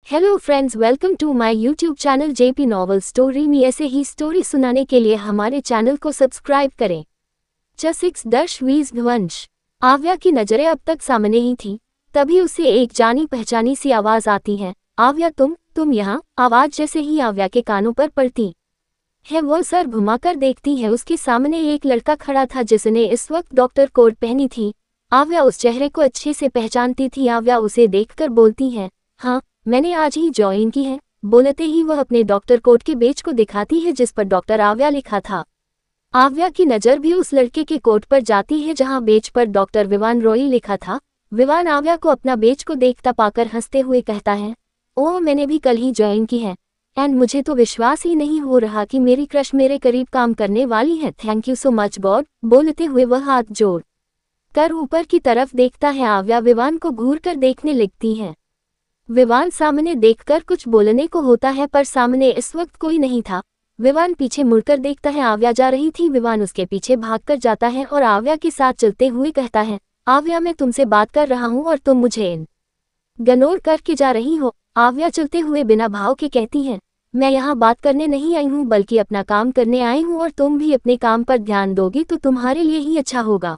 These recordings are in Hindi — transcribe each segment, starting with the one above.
Hello friends, welcome to my YouTube channel JP novel story में। ऐसे ही स्टोरी सुनाने के लिए हमारे चैनल को सब्सक्राइब करें। 6-10-20 आव्या की नजरें अब तक सामने ही थी, तभी उसे एक जानी पहचानी सी आवाज आती है। आव्या, तुम यहाँ। आवाज जैसे ही आव्या के कानों पर पड़ती है वो सर घुमाकर देखती है। उसके सामने एक लड़का खड़ा था जिसने इस वक्त डॉक्टर कोट पहनी थी। आव्या उस चेहरे को अच्छे से पहचानती थी। आव्या उसे देखकर बोलती है, हाँ, मैंने आज ही ज्वाइन की है। बोलते ही वह अपने डॉक्टर कोट के बेच को दिखाती है जिस पर डॉक्टर आव्या लिखा था। आव्या की नज़र भी उस लड़के के कोट पर जाती है जहां बेच पर डॉक्टर विवान रॉय लिखा था। विवान आव्या को अपना बेच को देखता पाकर हंसते हुए कहता है, ओह, मैंने भी कल ही ज्वाइन की है एंड मुझे तो विश्वास ही नहीं हो रहा कि मेरी क्रश मेरे करीब काम करने वाली है। Thank you so much God. बोलते हुए वह हाथ जोड़ कर ऊपर की तरफ देखता है। आव्या विवान को घूर कर देखने लगती है। विवान सामने देखकर कुछ बोलने को होता है पर सामने इस वक्त कोई नहीं था। विवान पीछे मुड़कर देखता है। आव्या जा रही थी। विवान उसके पीछे भागकर जाता है और आव्या के साथ चलते हुए कहता है, आव्या, मैं तुमसे बात कर रहा हूँ और तुम मुझे इग्नोर करके जा रही हो। आव्या चलते हुए बिना भाव के कहती है, मैं यहाँ बात करने नहीं आई हूँ बल्कि अपना काम करने आई हूँ और तुम भी अपने काम पर ध्यान दोगी तो तुम्हारे लिए ही अच्छा होगा।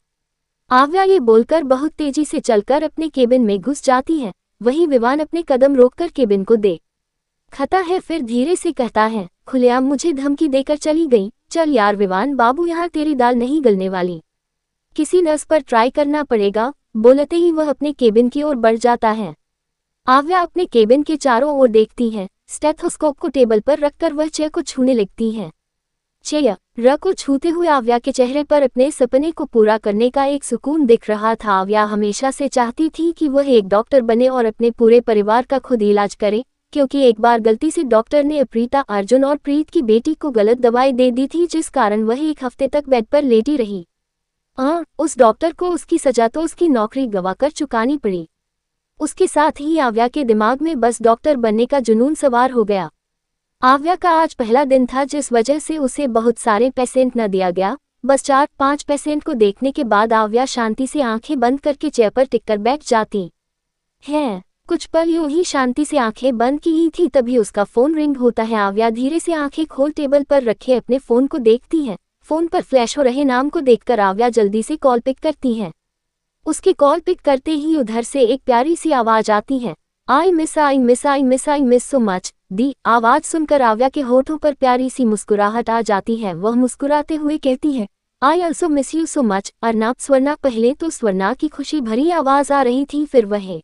आव्या ये बोलकर बहुत तेजी से चलकर अपने केबिन में घुस जाती है। वहीं विवान अपने कदम रोककर केबिन को देखता है, फिर धीरे से कहता है, खुलेआम मुझे धमकी देकर चली गई। चल यार विवान बाबू, यहाँ तेरी दाल नहीं गलने वाली, किसी नर्स पर ट्राई करना पड़ेगा। बोलते ही वह अपने केबिन की ओर बढ़ जाता है। आव्या अपने केबिन के चारों ओर देखती है। स्टेथोस्कोप को टेबल पर रखकर वह चेयर को छूने लगती है। चेयर को छूते हुए आव्या के चेहरे पर अपने सपने को पूरा करने का एक सुकून दिख रहा था। आव्या हमेशा से चाहती थी कि वह एक डॉक्टर बने और अपने पूरे परिवार का खुद इलाज करे, क्योंकि एक बार गलती से डॉक्टर ने अप्रीता अर्जुन और प्रीत की बेटी को गलत दवाई दे दी थी जिस कारण वह एक हफ्ते तक बेड पर लेटी रही। उस डॉक्टर को उसकी सजा तो उसकी नौकरी गंवाकर चुकानी पड़ी। उसके साथ ही आव्या के दिमाग में बस डॉक्टर बनने का जुनून सवार हो गया। आव्या का आज पहला दिन था जिस वजह से उसे बहुत सारे पेशेंट न दिया गया। बस 4-5 पेशेंट को देखने के बाद आव्या शांति से आंखें बंद करके चेयर पर टिककर बैठ जाती है। कुछ पल यूं ही शांति से आंखें बंद की ही थी, तभी उसका फोन रिंग होता है। आव्या धीरे से आंखें खोल टेबल पर रखे अपने फोन को देखती है। फोन पर फ्लैश हो रहे नाम को देखकर आव्या जल्दी से कॉल पिक करती है। उसके कॉल पिक करते ही उधर से एक प्यारी सी आवाज आती है, आई मिस सो मच। दी आवाज सुनकर आव्या के होठों पर प्यारी सी मुस्कुराहट आ जाती है। वह मुस्कुराते हुए कहती है, I also miss you so much Arnab. Swarna. पहले तो स्वर्णा की खुशी भरी आवाज आ रही थी, फिर वह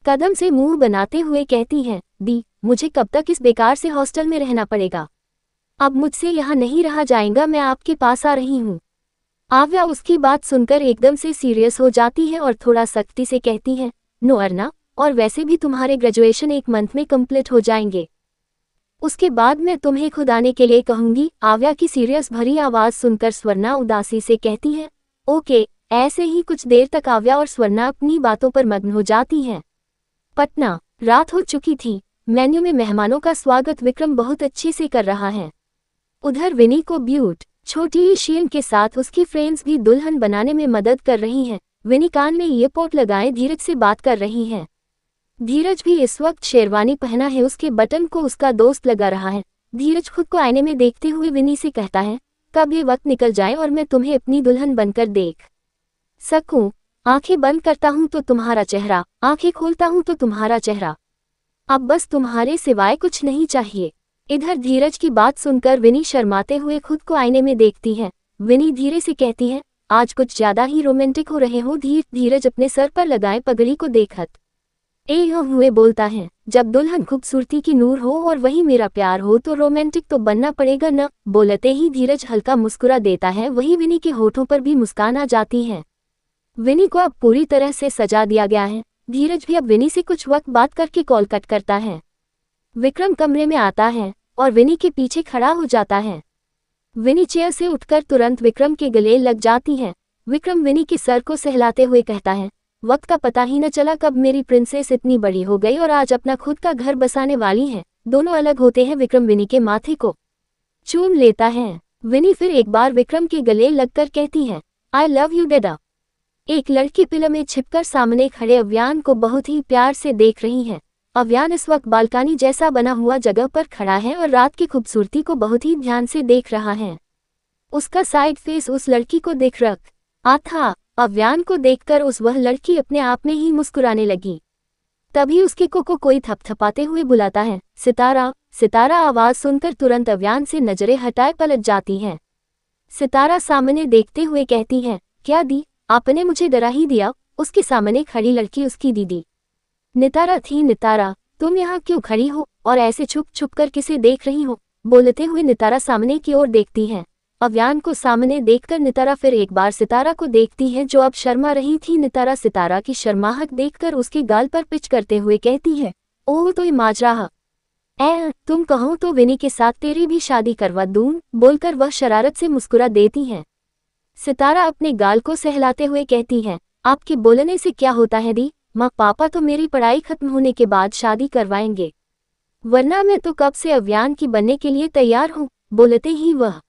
कदम से मुंह बनाते हुए कहती है, दी, मुझे कब तक इस बेकार से हॉस्टल में रहना पड़ेगा? अब मुझसे यहाँ नहीं रहा जाएगा, मैं आपके पास आ रही हूँ। आव्या उसकी बात सुनकर एकदम से सीरियस हो जाती है और थोड़ा सख्ती से कहती है, नो अर्ना, और वैसे भी तुम्हारे ग्रेजुएशन 1 मंथ में कंप्लीट हो जाएंगे, उसके बाद मैं तुम्हें खुद आने के लिए कहूंगी। आव्या की सीरियस भरी आवाज सुनकर स्वर्णा उदासी से कहती है, ओके। ऐसे ही कुछ देर तक आव्या और स्वर्णा अपनी बातों पर मग्न हो जाती हैं। पटना। रात हो चुकी थी। मेन्यू में मेहमानों का स्वागत विक्रम बहुत अच्छे से कर रहा है। उधर विनी को ब्यूट छोटी शील के साथ उसकी फ्रेंड्स भी दुल्हन बनाने में मदद कर रही हैं। विनी कान में ईयरपोर्ट लगाए धीरज से बात कर रही है। धीरज भी इस वक्त शेरवानी पहना है, उसके बटन को उसका दोस्त लगा रहा है। धीरज खुद को आईने में देखते हुए विनी से कहता है, कब ये वक्त निकल जाए और मैं तुम्हें अपनी दुल्हन बनकर देख सकूं। आंखें बंद करता हूं तो तुम्हारा चेहरा, आंखें खोलता हूं तो तुम्हारा चेहरा, अब बस तुम्हारे सिवाय कुछ नहीं चाहिए। इधर धीरज की बात सुनकर विनी शर्माते हुए खुद को आईने में देखती है। विनी धीरे से कहती है, आज कुछ ज्यादा ही रोमांटिक हो रहे हो। धीरज अपने सर पर लगाए पगड़ी को देखत हुए बोलता है, जब दुल्हन खूबसूरती की नूर हो और वही मेरा प्यार हो तो रोमांटिक तो बनना पड़ेगा न। बोलते ही धीरज हल्का मुस्कुरा देता है। वही विनी के होठों पर भी मुस्कान आ जाती है। विनी को अब पूरी तरह से सजा दिया गया है। धीरज भी अब विनी से कुछ वक्त बात करके कॉल कट करता है। विक्रम कमरे में आता है और विनी के पीछे खड़ा हो जाता है। विनी चेयर से उठकर तुरंत विक्रम के गले लग जाती है। विक्रम विनी के सर को सहलाते हुए कहता है, वक्त का पता ही न चला कब मेरी प्रिंसेस इतनी बड़ी हो गई और आज अपना खुद का घर बसाने वाली है। दोनों अलग होते हैं। विक्रम विनी के माथे को चूम लेता है। विनी फिर एक बार विक्रम के गले लगकर कहती है, आई लव यू डैडा। एक लड़की पिलो में छिपकर सामने खड़े अव्यान को बहुत ही प्यार से देख रही है। अव्यान इस वक्त बालकनी जैसा बना हुआ जगह पर खड़ा है और रात की खूबसूरती को बहुत ही ध्यान से देख रहा है। उसका साइड फेस उस लड़की को देख रहा था। अव्यान को देखकर वह लड़की अपने आप में ही मुस्कुराने लगी। तभी उसके को कोई थपथपाते हुए बुलाता है, सितारा। सितारा आवाज सुनकर तुरंत अव्यान से नजरें हटाए पलट जाती है। सितारा सामने देखते हुए कहती है, क्या दी, आपने मुझे डरा ही दिया। उसके सामने खड़ी लड़की उसकी दीदी नितारा थी। नितारा, तुम यहाँ क्यों खड़ी हो और ऐसे छुप छुप कर किसे देख रही हो? बोलते हुए नितारा सामने की ओर देखती है। अव्यान को सामने देखकर नितारा फिर एक बार सितारा को देखती है जो अब शर्मा रही थी। नितारा सितारा की शर्माहट देखकर उसके गाल पर पिच करते हुए कहती है, ओह तो ये माजरा, तुम कहो तो विनी के साथ तेरी भी शादी करवा दूं। बोलकर वह शरारत से मुस्कुरा देती है। सितारा अपने गाल को सहलाते हुए कहती है, आपके बोलने से क्या होता है दी, माँ पापा तो मेरी पढ़ाई खत्म होने के बाद शादी करवाएंगे, वरना मैं तो कब से अव्यान की बनने के लिए तैयार हूँ। बोलते ही वह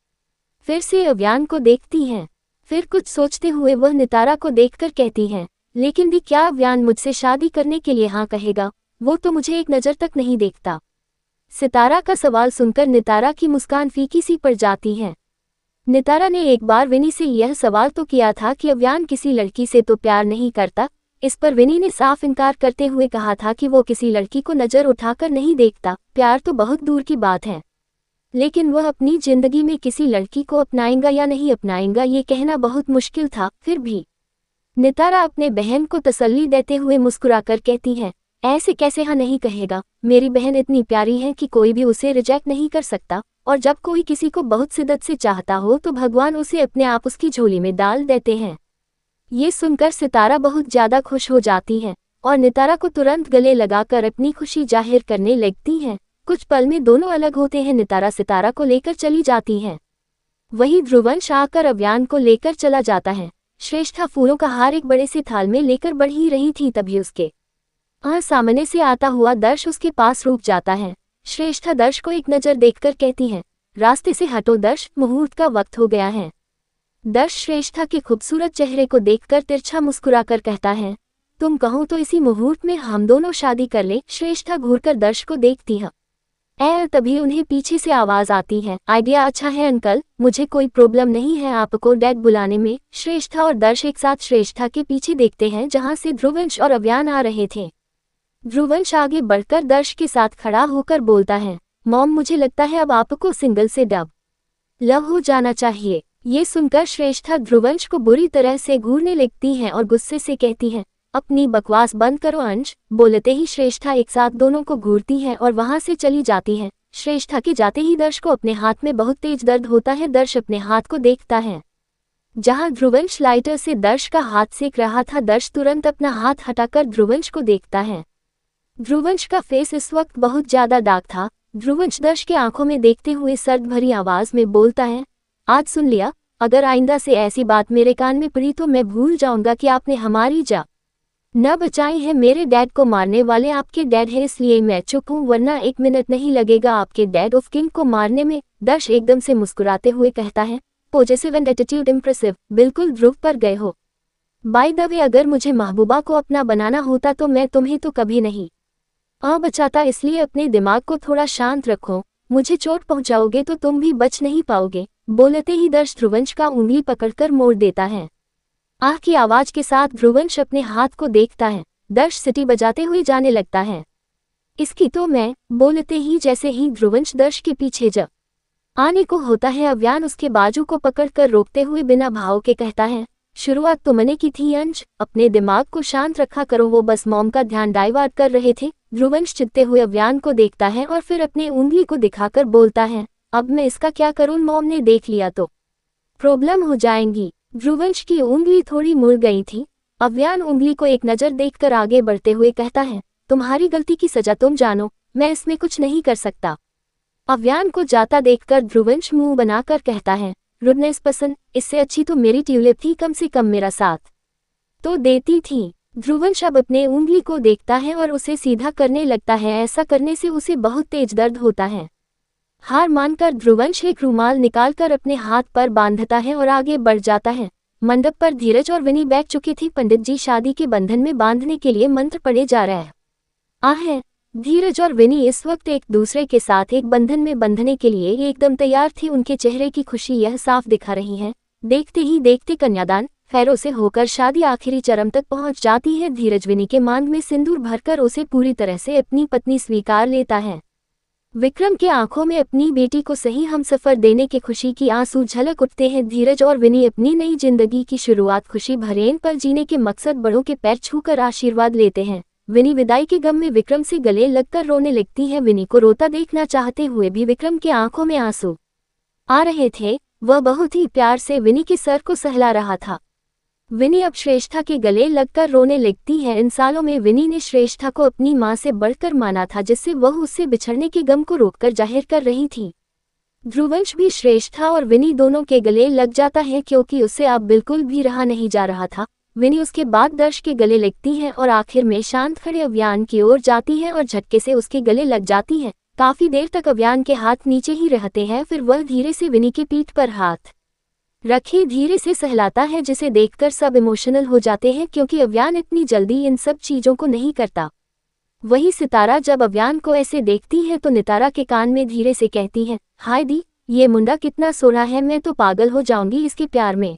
फिर से अव्यान को देखती है। फिर कुछ सोचते हुए वह नितारा को देखकर कहती है, लेकिन दी क्या अव्यान मुझसे शादी करने के लिए हाँ कहेगा? वो तो मुझे एक नज़र तक नहीं देखता। सितारा का सवाल सुनकर नितारा की मुस्कान फीकी सी पड़ जाती है। नितारा ने एक बार विनी से यह सवाल तो किया था कि अव्यान किसी लड़की से तो प्यार नहीं करता। इस पर विनी ने साफ इनकार करते हुए कहा था कि वो किसी लड़की को नज़र उठाकर नहीं देखता। प्यार तो बहुत दूर की बात है, लेकिन वह अपनी जिंदगी में किसी लड़की को अपनाएगा या नहीं अपनाएगा ये कहना बहुत मुश्किल था। फिर भी नितारा अपने बहन को तसल्ली देते हुए मुस्कुराकर कहती है, ऐसे कैसे हाँ नहीं कहेगा? मेरी बहन इतनी प्यारी है कि कोई भी उसे रिजेक्ट नहीं कर सकता, और जब कोई किसी को बहुत शिद्दत से चाहता हो तो भगवान उसे अपने आप उसकी झोली में डाल देते हैं। ये सुनकर सितारा बहुत ज़्यादा खुश हो जाती है और नितारा को तुरंत गले लगाकर अपनी खुशी जाहिर करने लगती है। कुछ पल में दोनों अलग होते हैं। नितारा सितारा को लेकर चली जाती है। वही ध्रुवंश आकर अव्यान को लेकर चला जाता है। श्रेष्ठा फूलों का हार एक बड़े से थाल में लेकर बढ़ ही रही थी, तभी उसके सामने से आता हुआ दर्श उसके पास रुक जाता है। श्रेष्ठा दर्श को एक नज़र देखकर कहती है, रास्ते से हटो दर्श, मुहूर्त का वक्त हो गया है। दर्श श्रेष्ठा के खूबसूरत चेहरे को देखकर तिरछा मुस्कुराकर कहता है, तुम कहो तो इसी मुहूर्त में हम दोनों शादी कर ले। श्रेष्ठा घूरकर दर्श को देखती है। तभी उन्हें पीछे से आवाज आती है, आइडिया अच्छा है अंकल, मुझे कोई प्रॉब्लम नहीं है आपको डैड बुलाने में। श्रेष्ठा और दर्श एक साथ श्रेष्ठा के पीछे देखते हैं जहां से ध्रुवंश और अव्यान आ रहे थे। ध्रुवंश आगे बढ़कर दर्श के साथ खड़ा होकर बोलता है, मॉम मुझे लगता है अब आपको सिंगल से डब लव हो जाना चाहिए। ये सुनकर श्रेष्ठा ध्रुवंश को बुरी तरह से घूरने लगती है और गुस्से से कहती है, अपनी बकवास बंद करो अंश। बोलते ही श्रेष्ठा एक साथ दोनों को घूरती है और वहां से चली जाती है। श्रेष्ठा के जाते ही दर्श को अपने हाथ में बहुत तेज दर्द होता है। दर्श अपने हाथ को देखता है जहां ध्रुवंश लाइटर से दर्श का हाथ सेक रहा था। दर्श तुरंत अपना हाथ हटाकर ध्रुवंश को देखता है। ध्रुवंश का फेस इस वक्त बहुत ज्यादा डार्क था। ध्रुवंश दर्श के आंखों में देखते हुए सर्द भरी आवाज में बोलता है, आज सुन लिया, अगर आइंदा से ऐसी बात मेरे कान में पड़ी तो मैं भूल जाऊंगा कि आपने हमारी जान न बचाई है। मेरे डैड को मारने वाले आपके डैड है, इसलिए मैं चुप हूँ, वरना एक मिनट नहीं लगेगा आपके डैड ऑफ किंग को मारने में। दर्श एकदम से मुस्कुराते हुए कहता है, पॉजिटिव एंड एटीट्यूड इम्प्रेसिव, बिल्कुल ध्रुव पर गए हो। बाय द वे अगर मुझे महबूबा को अपना बनाना होता तो मैं तुम्हें तो कभी नहीं बचाता, इसलिए अपने दिमाग को थोड़ा शांत रखो, मुझे चोट पहुंचाओगे तो तुम भी बच नहीं पाओगे। बोलते ही दर्श ध्रुवंश का उंगली पकड़कर मोड़ देता है। आह की आवाज के साथ ध्रुवंश अपने हाथ को देखता है। दर्श सिटी बजाते हुए जाने लगता है। इसकी तो मैं। बोलते ही जैसे ही ध्रुवंश दर्श के पीछे जब आने को होता है, अव्यान उसके बाजू को पकड़कर रोकते हुए बिना भाव के कहता है, शुरुआत तुमने की थी अंश, अपने दिमाग को शांत रखा करो। वो बस मॉम का ध्यान डाइवर्ट कर रहे थे। ध्रुवंश चिढ़ते हुए अव्यान को देखता है और फिर अपने उंगली को दिखाकर बोलता है, अब मैं इसका क्या करूं, मॉम ने देख लिया तो प्रॉब्लम हो जाएंगी। ध्रुवंश की उंगली थोड़ी मुड़ गई थी। अव्यान उंगली को एक नज़र देखकर आगे बढ़ते हुए कहता है, तुम्हारी गलती की सजा तुम जानो, मैं इसमें कुछ नहीं कर सकता। अव्यान को जाता देखकर ध्रुवंश मुंह बनाकर कहता है, रुडनेस पसंद, इससे अच्छी तो मेरी ट्यूलिप थी, कम से कम मेरा साथ तो देती थी। ध्रुवंश अब अपने उंगली को देखता है और उसे सीधा करने लगता है। ऐसा करने से उसे बहुत तेज दर्द होता है। हार मानकर ध्रुवंश एक रुमाल निकालकर अपने हाथ पर बांधता है और आगे बढ़ जाता है। मंडप पर धीरज और विनी बैठ चुकी थी। पंडित जी शादी के बंधन में बांधने के लिए मंत्र पढ़े जा रहे हैं। धीरज और विनी इस वक्त एक दूसरे के साथ एक बंधन में बंधने के लिए एकदम तैयार थे। उनके चेहरे की खुशी यह साफ दिखा रही है। देखते ही देखते कन्यादान फेरों से होकर शादी आखिरी चरम तक पहुंच जाती है। धीरज विनी के मांग में सिंदूर भरकर उसे पूरी तरह से अपनी पत्नी स्वीकार लेता है। विक्रम के आंखों में अपनी बेटी को सही हमसफर देने के खुशी की आंसू झलक उठते हैं। धीरज और विनी अपनी नई जिंदगी की शुरुआत खुशी भरे पल जीने के मकसद बड़ों के पैर छूकर आशीर्वाद लेते हैं। विनी विदाई के गम में विक्रम से गले लगकर रोने लगती है। विनी को रोता देखना चाहते हुए भी विक्रम के आंखों में आंसू आ रहे थे। वह बहुत ही प्यार से विनी के सर को सहला रहा था। विनी अब श्रेष्ठा के गले लगकर रोने लगती है। इन सालों में विनी ने श्रेष्ठा को अपनी मां से बढ़कर माना था, जिससे वह उससे बिछड़ने के गम को रोककर जाहिर कर रही थी। ध्रुवंश भी श्रेष्ठा और विनी दोनों के गले लग जाता है, क्योंकि उससे अब बिल्कुल भी रहा नहीं जा रहा था। विनी उसके बाद दर्श के गले लगती है और आखिर में शांत खड़े अव्यान की ओर जाती है और झटके से उसके गले लग जाती है। काफी देर तक अव्यान के हाथ नीचे ही रहते हैं, फिर वह धीरे से विनी की पीठ पर हाथ रखे धीरे से सहलाता है, जिसे देखकर सब इमोशनल हो जाते हैं, क्योंकि अव्यान इतनी जल्दी इन सब चीजों को नहीं करता। वही सितारा जब अव्यान को ऐसे देखती है तो नितारा के कान में धीरे से कहती है, हाय दी, ये मुंडा कितना सोना है, मैं तो पागल हो जाऊंगी इसके प्यार में।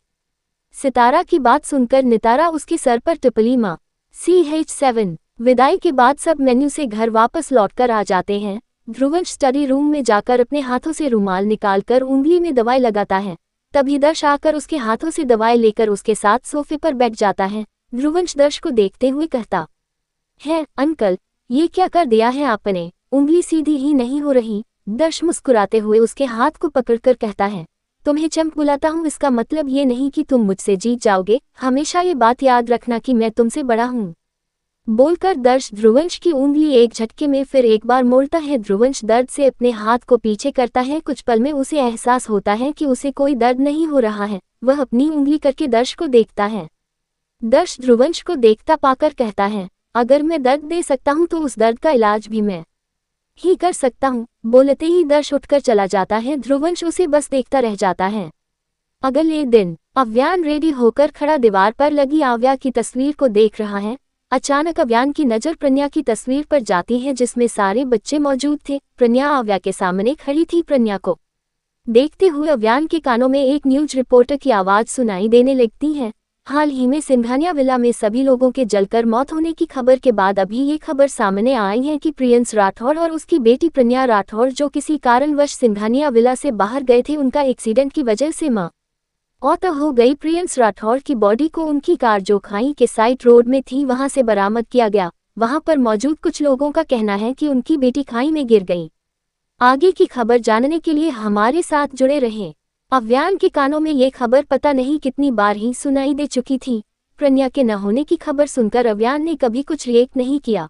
सितारा की बात सुनकर नितारा उसके सर पर टिपली माँ। CH7 विदाई के बाद सब मेन्यू से घर वापस लौटकर आ जाते हैं। ध्रुवंश स्टडी रूम में जाकर अपने हाथों से रुमाल निकालकर उंगली में दवाई लगाता है। तभी दर्श आकर उसके हाथों से दवाई लेकर उसके साथ सोफे पर बैठ जाता है। ध्रुवंश दर्श को देखते हुए कहता है, अंकल, ये क्या कर दिया है आपने, उंगली सीधी ही नहीं हो रही। दर्श मुस्कुराते हुए उसके हाथ को पकड़कर कहता है, तुम्हें चंप बुलाता हूँ, इसका मतलब ये नहीं कि तुम मुझसे जीत जाओगे। हमेशा ये बात याद रखना कि मैं तुमसे बड़ा हूँ। बोलकर दर्श ध्रुवंश की उंगली एक झटके में फिर एक बार मोड़ता है। ध्रुवंश दर्द से अपने हाथ को पीछे करता है। कुछ पल में उसे एहसास होता है कि उसे कोई दर्द नहीं हो रहा है। वह अपनी उंगली करके दर्श को देखता है। दर्श ध्रुवंश को देखता पाकर कहता है, अगर मैं दर्द दे सकता हूँ तो उस दर्द का इलाज भी मैं ही कर सकता हूँ। बोलते ही दर्श उठकर चला जाता है। ध्रुवंश उसे बस देखता रह जाता है। अगले दिन अव्यान रेडी होकर खड़ा दीवार पर लगी आव्या की तस्वीर को देख रहा है। अचानक अव्यान की नज़र प्रन्या की तस्वीर पर जाती है, जिसमें सारे बच्चे मौजूद थे। प्रन्या आव्या के सामने खड़ी थी। प्रन्या को देखते हुए अव्यान के कानों में एक न्यूज रिपोर्टर की आवाज़ सुनाई देने लगती है। हाल ही में सिंघानिया विला में सभी लोगों के जलकर मौत होने की खबर के बाद अभी ये खबर सामने आई है कि प्रियंस राठौड़ और उसकी बेटी प्रन्या राठौड़, जो किसी कारणवश सिंघानिया विला से बाहर गए थे, उनका एक्सीडेंट की वजह से मौत हो गई। प्रियंस राठौड़ की बॉडी को उनकी कार जो खाई के साइड रोड में थी वहां से बरामद किया गया। वहां पर मौजूद कुछ लोगों का कहना है कि उनकी बेटी खाई में गिर गई। आगे की खबर जानने के लिए हमारे साथ जुड़े रहें। अव्यान के कानों में ये खबर पता नहीं कितनी बार ही सुनाई दे चुकी थी। प्रन्या के न होने की खबर सुनकर अव्यान ने कभी कुछ रिएक्ट नहीं किया,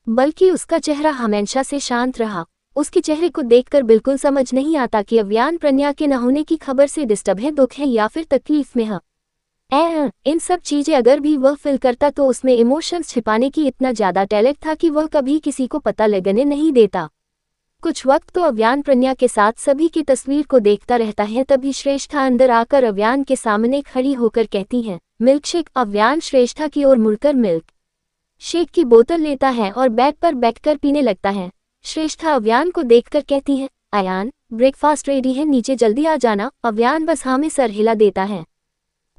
बल्कि उसका चेहरा हमेशा से शांत रहा। उसके चेहरे को देखकर बिल्कुल समझ नहीं आता कि अव्यान प्रन्या के न होने की खबर से डिस्टर्ब है, दुख है या फिर तकलीफ में है। इन सब चीजें अगर भी वह फील करता तो उसमें इमोशंस छिपाने की इतना ज्यादा टैलेंट था कि वह कभी किसी को पता लगने नहीं देता। कुछ वक्त तो अव्यान प्रन्या के साथ सभी की तस्वीर को देखता रहता है। तभी श्रेष्ठा अंदर आकर अव्यान के सामने खड़ी होकर कहती है, मिल्क शेक। अव्यान श्रेष्ठा की ओर मुड़कर मिल्क शेक की बोतल लेता है और बेड पर बैठकर पीने लगता है। श्रेष्ठा अव्यान को देखकर कहती है, अयान, ब्रेकफास्ट रेडी है, नीचे जल्दी आ जाना। अव्यान बस हाँ में सर हिला देता है।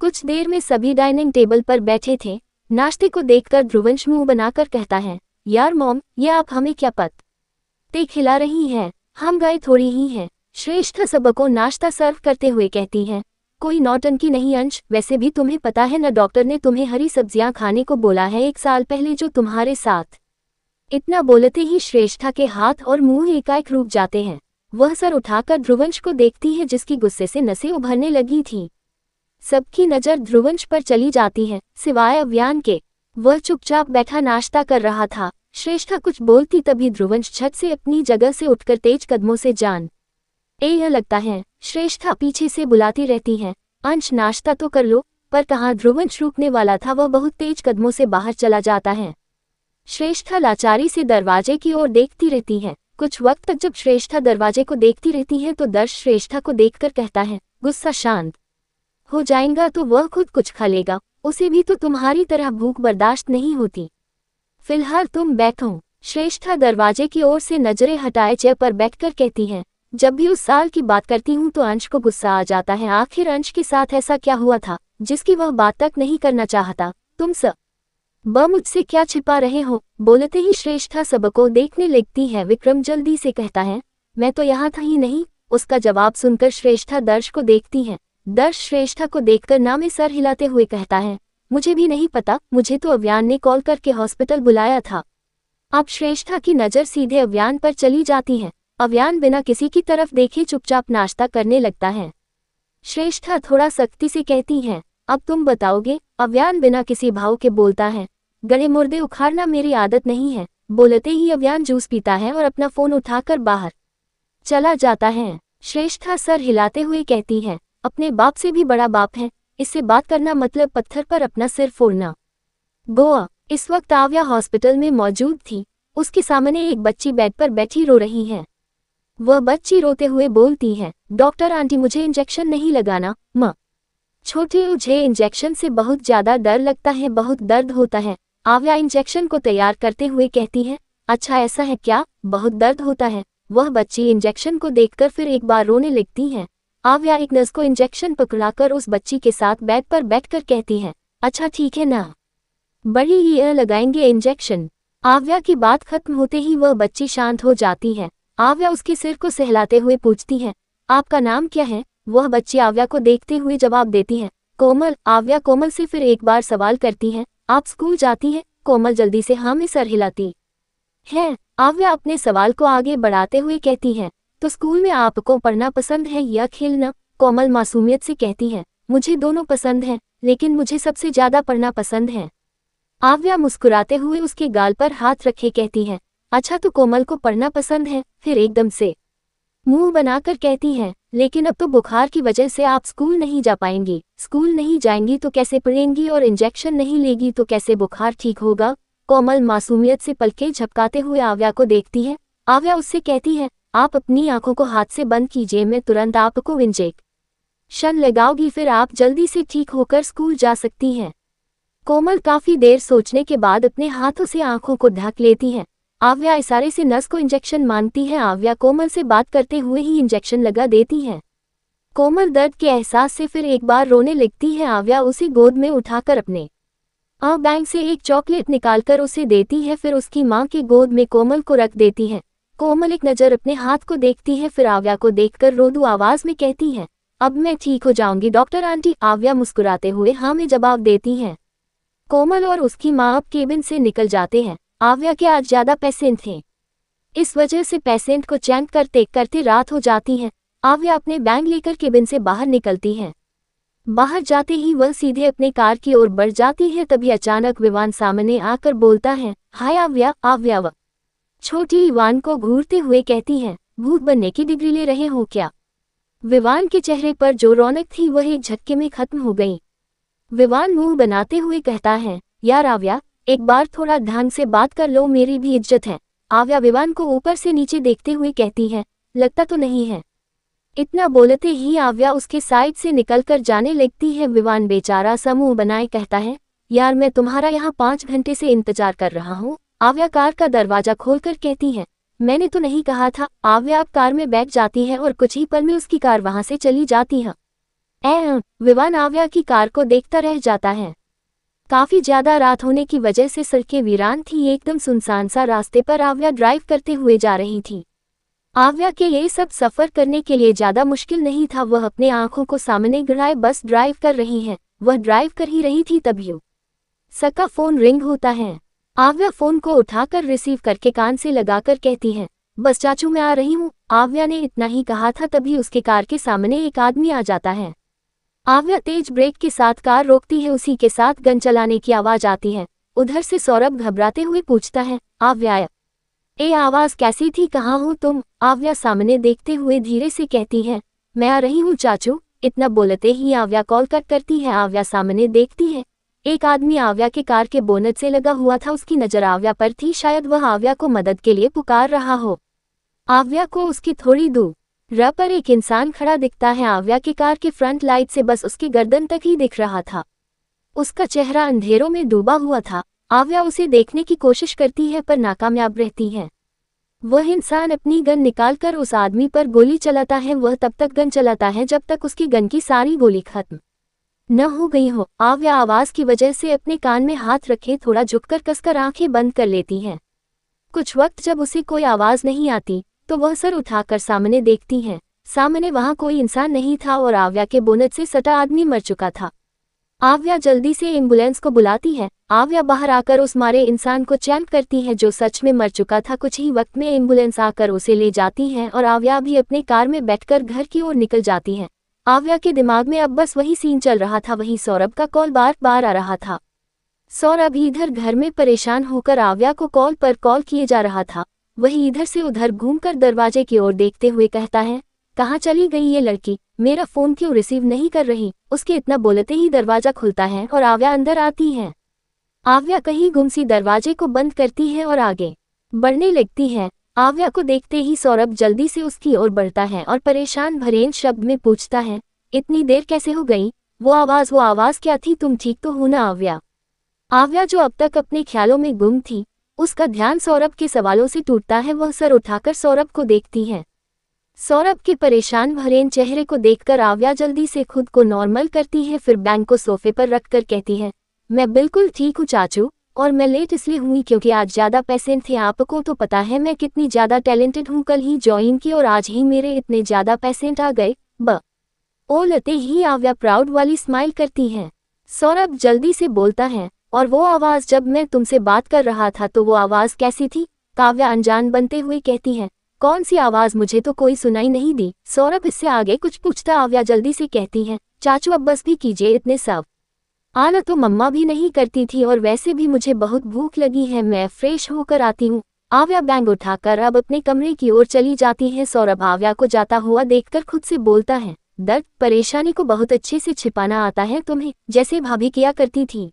कुछ देर में सभी डाइनिंग टेबल पर बैठे थे। नाश्ते को देखकर ध्रुवंश मुंह बनाकर कहता है, यार मॉम, ये आप हमें क्या पत्ते खिला रही हैं? हम गए थोड़ी ही हैं। श्रेष्ठा सबको नाश्ता सर्व करते हुए कहती है, कोई नौटंकी नहीं अंश, वैसे भी तुम्हें पता है ना, डॉक्टर ने तुम्हें हरी सब्जियां खाने को बोला है 1 साल पहले, जो तुम्हारे साथ। इतना बोलते ही श्रेष्ठा के हाथ और मुंह एकाएक रुक जाते हैं। वह सर उठाकर ध्रुवंश को देखती है, जिसकी गुस्से से नसें उभरने लगी थी। सबकी नज़र ध्रुवंश पर चली जाती है, सिवाय अव्यान के। वह चुपचाप बैठा नाश्ता कर रहा था। श्रेष्ठा कुछ बोलती तभी ध्रुवंश झट से अपनी जगह से उठकर तेज कदमों से जान यह लगता है। श्रेष्ठा पीछे से बुलाती रहती है, अंश नाश्ता तो कर लो। पर कहाँ ध्रुवंश रुकने वाला था, वह बहुत तेज कदमों से बाहर चला जाता है। श्रेष्ठा लाचारी से दरवाजे की ओर देखती रहती है। कुछ वक्त तक जब श्रेष्ठा दरवाजे को देखती रहती है तो दर्श श्रेष्ठा को देखकर कहता है, गुस्सा शांत हो जाएगा तो वह खुद कुछ खा लेगा, उसे भी तो तुम्हारी तरह भूख बर्दाश्त नहीं होती। फिलहाल तुम बैठो। श्रेष्ठा दरवाजे की ओर से नजरें हटाए चेयर पर बैठकर कहती है, जब भी उस साल की बात करती हूँ तो अंश को गुस्सा आ जाता है। आखिर अंश के साथ ऐसा क्या हुआ था जिसकी वह बात तक नहीं करना चाहता? तुम सब मुझसे क्या छिपा रहे हो? बोलते ही श्रेष्ठा सबको देखने लगती है। विक्रम जल्दी से कहता है, मैं तो यहाँ था ही नहीं। उसका जवाब सुनकर श्रेष्ठा दर्श को देखती है। दर्श श्रेष्ठा को देखकर ना में सर हिलाते हुए कहता है, मुझे भी नहीं पता, मुझे तो अव्यान ने कॉल करके हॉस्पिटल बुलाया था। अब श्रेष्ठा की नज़र सीधे अव्यान पर चली जाती है। अव्यान बिना किसी की तरफ देखे चुपचाप नाश्ता करने लगता है। श्रेष्ठा थोड़ा सख्ती से कहती है, अब तुम बताओगे? अव्यान बिना किसी भाव के बोलता है, गले मुर्दे उखाड़ना मेरी आदत नहीं है। बोलते ही अव्यान जूस पीता है और अपना फोन उठाकर बाहर चला जाता है। श्रेष्ठा सर हिलाते हुए कहती है, अपने बाप से भी बड़ा बाप है, इससे बात करना मतलब पत्थर पर अपना सिर फोड़ना। गोवा। इस वक्त आव्या हॉस्पिटल में मौजूद थी। उसके सामने एक बच्ची बेड पर बैठी रो रही है। वह बच्ची रोते हुए बोलती है, डॉक्टर आंटी मुझे इंजेक्शन नहीं लगाना। माँ छोटी, मुझे इंजेक्शन से बहुत ज्यादा डर लगता है, बहुत दर्द होता है। आव्या इंजेक्शन को तैयार करते हुए कहती है, अच्छा ऐसा है क्या, बहुत दर्द होता है? वह बच्ची इंजेक्शन को देखकर फिर एक बार रोने लगती है। आव्या एक नर्स को इंजेक्शन पकड़ाकर उस बच्ची के साथ बेड पर बैठकर कहती है, अच्छा ठीक है ना, बड़ी ही लगाएंगे इंजेक्शन। आव्या की बात खत्म होते ही वह बच्ची शांत हो जाती है। आव्या उसके सिर को सहलाते हुए पूछती है, आपका नाम क्या है? वह बच्ची आव्या को देखते हुए जवाब देती है, कोमल। आव्या कोमल से फिर एक बार सवाल करती है, आप स्कूल जाती है? कोमल जल्दी से हाँ में सर हिलाती है। आव्या अपने सवाल को आगे बढ़ाते हुए कहती है, तो स्कूल में आपको पढ़ना पसंद है या खेलना? कोमल मासूमियत से कहती है, मुझे दोनों पसंद है, लेकिन मुझे सबसे ज्यादा पढ़ना पसंद है। आव्या मुस्कुराते हुए उसके गाल पर हाथ रखे कहती है, अच्छा तो कोमल को पढ़ना पसंद है। फिर एकदम से मुंह बनाकर कहती है, लेकिन अब तो बुखार की वजह से आप स्कूल नहीं जा पाएंगी। स्कूल नहीं जाएंगी तो कैसे पढ़ेंगी, और इंजेक्शन नहीं लेगी तो कैसे बुखार ठीक होगा? कोमल मासूमियत से पलकें झपकाते हुए आव्या को देखती है। आव्या उससे कहती है, आप अपनी आंखों को हाथ से बंद कीजिए, मैं तुरंत आपको इंजेक्शन लगाऊंगी, फिर आप जल्दी से ठीक होकर स्कूल जा सकती हैं। कोमल काफी देर सोचने के बाद अपने हाथों से आंखों को ढक लेती है। आव्या इशारे से नर्स को इंजेक्शन मांगती है। आव्या कोमल से बात करते हुए ही इंजेक्शन लगा देती है। कोमल दर्द के एहसास से फिर एक बार रोने लगती है। आव्या उसे गोद में उठाकर अपने बैंक से एक चॉकलेट निकालकर उसे देती है, फिर उसकी मां के गोद में कोमल को रख देती है। कोमल एक नज़र अपने हाथ को देखती है, फिर आव्या को देखकर रोदू आवाज में कहती है, अब मैं ठीक हो जाऊंगी डॉक्टर आंटी। आव्या मुस्कुराते हुए हाँ में जवाब देती है। कोमल और उसकी मां अब केबिन से निकल जाते हैं। आव्या के आज ज्यादा पेशेंट थे, इस वजह से पेशेंट को चेक करते करते रात हो जाती है। आव्या अपने बैग लेकर केबिन से बाहर निकलती है। बाहर जाते ही वह सीधे अपने कार की ओर बढ़ जाती है। तभी अचानक विवान सामने आकर बोलता है, हाय आव्या। आव्या वह छोटी विवान को घूरते हुए कहती है, भूत बनने की डिग्री ले रहे हो क्या? विवान के चेहरे पर जो रौनक थी वह एक झटके में खत्म हो गई। विवान मुंह बनाते हुए कहता है, यार आव्या, एक बार थोड़ा ढंग से बात कर लो, मेरी भी इज्जत है। आव्या विवान को ऊपर से नीचे देखते हुए कहती है, लगता तो नहीं है। इतना बोलते ही आव्या उसके साइड से निकलकर जाने लगती है। विवान बेचारा सा मुंह बनाए कहता है, यार मैं तुम्हारा यहाँ 5 घंटे से इंतजार कर रहा हूँ। आव्या कार का दरवाजा खोलकर कहती है, मैंने तो नहीं कहा था। आव्या अब कार में बैठ जाती है और कुछ ही पल में उसकी कार वहां से चली जाती है। विवान आव्या की कार को देखता रह जाता है। काफी ज्यादा रात होने की वजह से सड़कें वीरान थी। एकदम सुनसान सा रास्ते पर आव्या ड्राइव करते हुए जा रही थी। आव्या के ये सब सफर करने के लिए ज्यादा मुश्किल नहीं था। वह अपने आंखों को सामने गिराए बस ड्राइव कर रही है। वह ड्राइव कर ही रही थी तभी उसका फोन रिंग होता है। आव्या फोन को उठाकर रिसीव करके कान से लगाकर कहती है, बस चाचू मैं आ रही हूँ। आव्या ने इतना ही कहा था तभी उसके कार के सामने एक आदमी आ जाता है। आव्या तेज ब्रेक के साथ कार रोकती है। उसी के साथ गन चलाने की आवाज आती है। उधर से सौरभ घबराते हुए पूछता है, आव्या ये आवाज कैसी थी, कहाँ हो तुम? आव्या सामने देखते हुए धीरे से कहती है, मैं आ रही हूँ चाचू। इतना बोलते ही आव्या कॉल कट करती है। आव्या सामने देखती है, एक आदमी आव्या के कार के बोनट से लगा हुआ था। उसकी नजर आव्या पर थी, शायद वह आव्या को मदद के लिए पुकार रहा हो। आव्या को उसकी थोड़ी दूर पर एक इंसान खड़ा दिखता है। आव्या के कार के फ्रंट लाइट से बस उसकी गर्दन तक ही दिख रहा था। उसका चेहरा अंधेरों में डूबा हुआ था। आव्या उसे देखने की कोशिश करती है पर नाकामयाब रहती है। वह इंसान अपनी गन निकालकर उस आदमी पर गोली चलाता है। वह तब तक गन चलाता है जब तक उसकी गन की सारी गोली खत्म न हो गई हो। आव्या आवाज की वजह से अपने कान में हाथ रखे थोड़ा झुककर कसकर आंखें बंद कर लेती है। कुछ वक्त जब उसे कोई आवाज नहीं आती तो वह सर उठाकर सामने देखती है। सामने वहां कोई इंसान नहीं था और आव्या के बोनट से सटा आदमी मर चुका था। आव्या जल्दी से एम्बुलेंस को बुलाती है। आव्या बाहर आकर उस मारे इंसान को चैम्प करती है जो सच में मर चुका था। कुछ ही वक्त में एम्बुलेंस आकर उसे ले जाती है और आव्या भी अपने कार में बैठकर घर की ओर निकल जाती है। आव्या के दिमाग में अब बस वही सीन चल रहा था। वही सौरभ का कॉल बार बार आ रहा था। सौरभ इधर घर में परेशान होकर आव्या को कॉल पर कॉल किए जा रहा था। वही इधर से उधर घूमकर दरवाजे की ओर देखते हुए कहता है, कहाँ चली गई ये लड़की, मेरा फोन क्यों रिसीव नहीं कर रही। उसके इतना बोलते ही दरवाजा खुलता है और आव्या अंदर आती है। आव्या कहीं गुमसी दरवाजे को बंद करती है और आगे बढ़ने लगती है। आव्या को देखते ही सौरभ जल्दी से उसकी ओर बढ़ता है और परेशान भरे शब्द में पूछता है, इतनी देर कैसे हो गई। वो आवाज क्या थी, तुम ठीक तो हो ना आव्या। आव्या जो अब तक अपने ख्यालों में गुम थी, उसका ध्यान सौरभ के सवालों से टूटता है। वह सर उठाकर सौरभ को देखती है। सौरभ के परेशान भरे चेहरे को देखकर आव्या जल्दी से खुद को नॉर्मल करती है। फिर बैग को सोफे पर रखकर कहती है, मैं बिल्कुल ठीक हूँ चाचू, और मैं लेट इसलिए हुई क्योंकि आज ज़्यादा पेशेंट थे। आपको तो पता है मैं कितनी ज़्यादा टैलेंटेड हूँ। कल ही ज्वाइन की और आज ही मेरे इतने ज़्यादा पेशेंट आ गए। बोलते ही आव्या प्राउड वाली स्माइल करती है। सौरभ जल्दी से बोलता है, और वो आवाज़ जब मैं तुमसे बात कर रहा था तो वो आवाज़ कैसी थी। काव्या अनजान बनते हुए कहती है, कौन सी आवाज, मुझे तो कोई सुनाई नहीं दी। सौरभ इससे आगे कुछ पूछता आव्या जल्दी से कहती है, चाचू अब बस भी कीजिए, इतने सब आना तो मम्मा भी नहीं करती थी और वैसे भी मुझे बहुत भूख लगी है, मैं फ्रेश होकर आती हूँ। आव्या बैग उठाकर अब अपने कमरे की ओर चली जाती है। सौरभ आव्या को जाता हुआ देखकर खुद से बोलता है, दर्द परेशानी को बहुत अच्छे से छिपाना आता है तुम्हें, जैसे भाभी किया करती थी।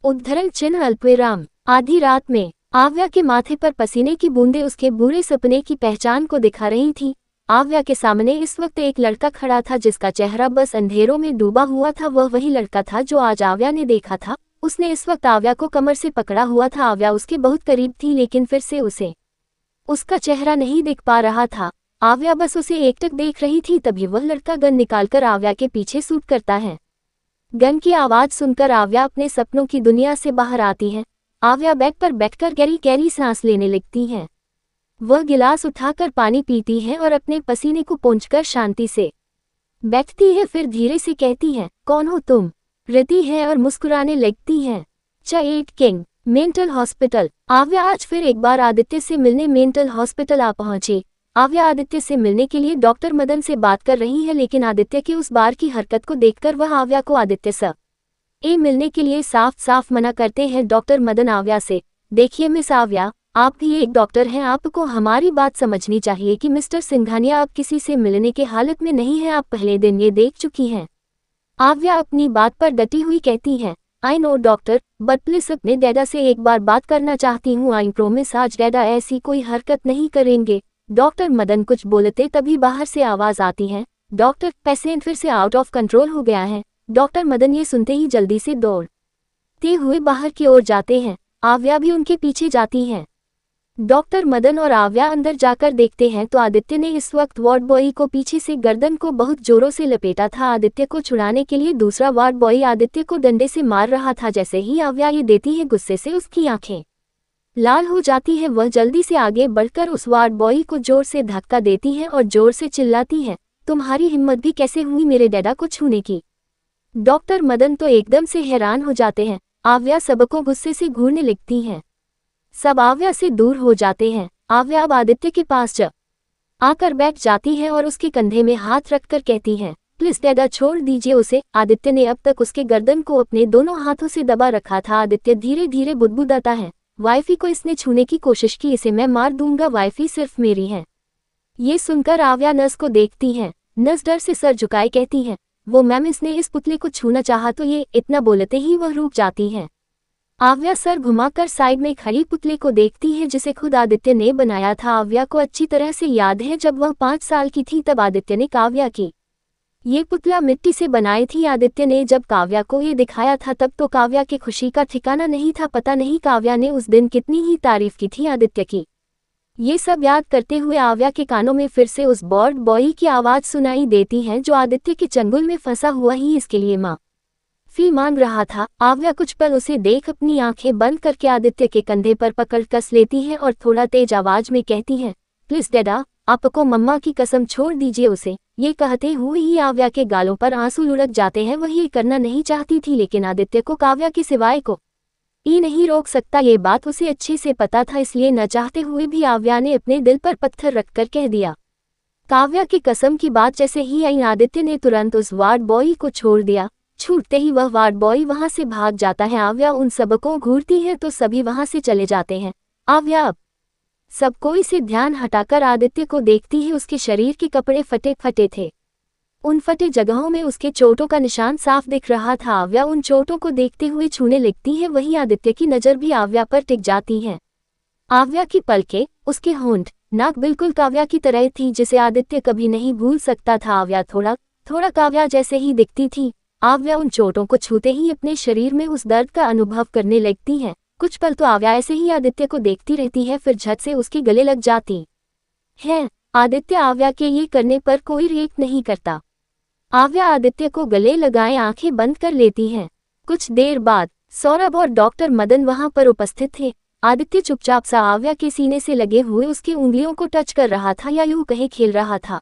उद्धरण चिन्ह अल्पविराम। आधी रात में आव्या के माथे पर पसीने की बूंदें उसके बुरे सपने की पहचान को दिखा रही थी। आव्या के सामने इस वक्त एक लड़का खड़ा था जिसका चेहरा बस अंधेरों में डूबा हुआ था। वह वही लड़का था जो आज आव्या ने देखा था। उसने इस वक्त आव्या को कमर से पकड़ा हुआ था। आव्या उसके बहुत करीब थी लेकिन फिर से उसे उसका चेहरा नहीं दिख पा रहा था। आव्या बस उसे एकटक देख रही थी। तभी वह लड़का गन निकालकर आव्या के पीछे शूट करता है। गन की आवाज सुनकर आव्या अपने सपनों की दुनिया से बाहर आती है। आव्या बेड पर बैठकर गहरी गहरी सांस लेने लगती है। वह गिलास उठाकर पानी पीती है और अपने पसीने को पोंछकर शांति से बैठती है। फिर धीरे से कहती है, कौन हो तुम। रहती है और मुस्कुराने लगती है। Child king mental hospital. आव्या आज फिर एक बार आदित्य से मिलने मेंटल हॉस्पिटल आ पहुंची। आव्या आदित्य से मिलने के लिए डॉक्टर मदन से बात कर रही है लेकिन आदित्य की उस बार की हरकत को देखकर वह आव्या को आदित्य से मिलने के लिए साफ साफ मना करते हैं। डॉक्टर मदन आव्या से, देखिए मिस आव्या, आप भी एक डॉक्टर हैं, आपको हमारी बात समझनी चाहिए कि मिस्टर सिंघानिया आप किसी से मिलने के हालत में नहीं हैं, आप पहले दिन ये देख चुकी हैं। आव्या अपनी बात पर डटी हुई कहती है, I know doctor, but please अपने डैडा से एक बार बात करना चाहती हूँ। आई प्रोमिस आज डैडा ऐसी कोई हरकत नहीं करेंगे। डॉक्टर मदन कुछ बोलते तभी बाहर से आवाज आती है, डॉक्टर पेशेंट फिर से आउट ऑफ कंट्रोल हो गया है। डॉक्टर मदन ये सुनते ही जल्दी से दौड़ते हुए बाहर की ओर जाते हैं। आव्या भी उनके पीछे जाती है। डॉक्टर मदन और आव्या अंदर जाकर देखते हैं तो आदित्य ने इस वक्त वार्ड बॉय को पीछे से गर्दन को बहुत जोरों से लपेटा था। आदित्य को छुड़ाने के लिए दूसरा वार्ड बॉय आदित्य को डंडे से मार रहा था। जैसे ही आव्या ये देती है गुस्से से उसकी आंखें लाल हो जाती है। वह जल्दी से आगे बढ़कर उस वार्ड बॉय को जोर से धक्का देती है और जोर से चिल्लाती है, तुम्हारी हिम्मत भी कैसे हुई मेरे डैडा को छूने की। डॉक्टर मदन तो एकदम से हैरान हो जाते हैं। आव्या सबको गुस्से से घूरने लगती हैं। सब आव्या से दूर हो जाते हैं। आव्या अब आदित्य के पास आकर बैठ जाती है और उसके कंधे में हाथ रखकर कहती है, प्लीज डैडा छोड़ दीजिए उसे। आदित्य ने अब तक उसके गर्दन को अपने दोनों हाथों से दबा रखा था। आदित्य धीरे धीरे बुदबुदाता है, वाइफी को इसने छूने की कोशिश की, इसे मैं मार दूंगा, वाइफी सिर्फ मेरी है। ये सुनकर आव्या नर्स को देखती है। नर्स डर से सर झुकाए कहती है, वो मैम इसने इस पुतले को छूना चाहा तो ये। इतना बोलते ही वह रुक जाती है। आव्या सर घुमाकर साइड में खड़ी पुतले को देखती है जिसे खुद आदित्य ने बनाया था। आव्या को अच्छी तरह से याद है जब वह 5 साल की थी तब आदित्य ने काव्या की ये पुतला मिट्टी से बनाई थी। आदित्य ने जब काव्या को ये दिखाया था तब तो काव्या की खुशी का ठिकाना नहीं था। पता नहीं काव्या ने उस दिन कितनी ही तारीफ की थी आदित्य की। ये सब याद करते हुए आव्या के कानों में फिर से उस बर्ड बॉय की आवाज़ सुनाई देती है जो आदित्य के चंगुल में फंसा हुआ ही इसके लिए माफी मांग रहा था। आव्या कुछ पल उसे देख अपनी आंखें बंद करके आदित्य के कंधे पर पकड़ कस लेती है और थोड़ा तेज आवाज में कहती है, प्लीज डैडा, आपको मम्मा की कसम छोड़ दीजिए उसे। ये कहते हुए ही आव्या के गालों पर आंसू लुढ़क जाते हैं। वह ये करना नहीं चाहती थी लेकिन आदित्य को काव्या के सिवाय को ये नहीं रोक सकता। ये बात उसे अच्छे से पता था, इसलिए न चाहते हुए भी आव्या ने अपने दिल पर पत्थर रखकर कह दिया। काव्या की कसम की बात जैसे ही आई आदित्य ने तुरंत उस वार्ड बॉय को छोड़ दिया। छूटते ही वह वार्ड बॉय वहां से भाग जाता है। आव्या उन सबको घूरती है तो सभी वहां से चले जाते हैं। आव्या अब सब कोई से ध्यान हटाकर आदित्य को देखती है। उसके शरीर के कपड़े फटे फटे थे। उन फटे जगहों में उसके चोटों का निशान साफ दिख रहा था। आव्या उन चोटों को देखते हुए छूने लगती है। वहीं आदित्य की नज़र भी आव्या पर टिक जाती है। आव्या की पलकें, उसके होंठ, नाक बिल्कुल काव्या की तरह थी जिसे आदित्य कभी नहीं भूल सकता था। आव्या थोड़ा थोड़ा काव्या जैसे ही दिखती थी। आव्या उन चोटों को छूते ही अपने शरीर में उस दर्द का अनुभव करने लगती है। कुछ पल तो आव्या ऐसे ही आदित्य को देखती रहती है, फिर झट से उसके गले लग जाती है। आदित्य आव्या के ये करने पर कोई रिएक्ट नहीं करता। आव्या आदित्य को गले लगाए आंखें बंद कर लेती है। कुछ देर बाद सौरभ और डॉक्टर मदन वहां पर उपस्थित थे। आदित्य चुपचाप सा आव्या के सीने से लगे हुए उसकी उंगलियों को टच कर रहा था या यूं कहे खेल रहा था।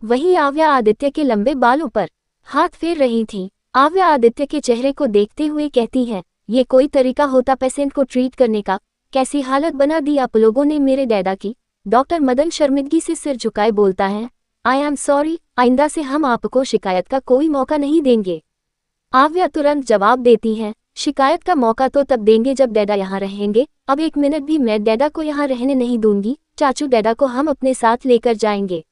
वहीं आव्या आदित्य के लंबे बालों पर हाथ फेर रही थी। आव्या आदित्य के चेहरे को देखते हुए कहती है, ये कोई तरीका होता पेशेंट को ट्रीट करने का? कैसी हालत बना दी आप लोगों ने मेरे डैडा की। डॉक्टर मदन शर्मिंदगी से सिर झुकाए बोलता है, आई एम सॉरी, आइंदा से हम आपको शिकायत का कोई मौका नहीं देंगे। आव्या तुरंत जवाब देती है, शिकायत का मौका तो तब देंगे जब डैडा यहाँ रहेंगे। अब एक मिनट भी मैं डैडा को यहाँ रहने नहीं दूंगी। चाचू, डैडा को हम अपने साथ लेकर जाएंगे।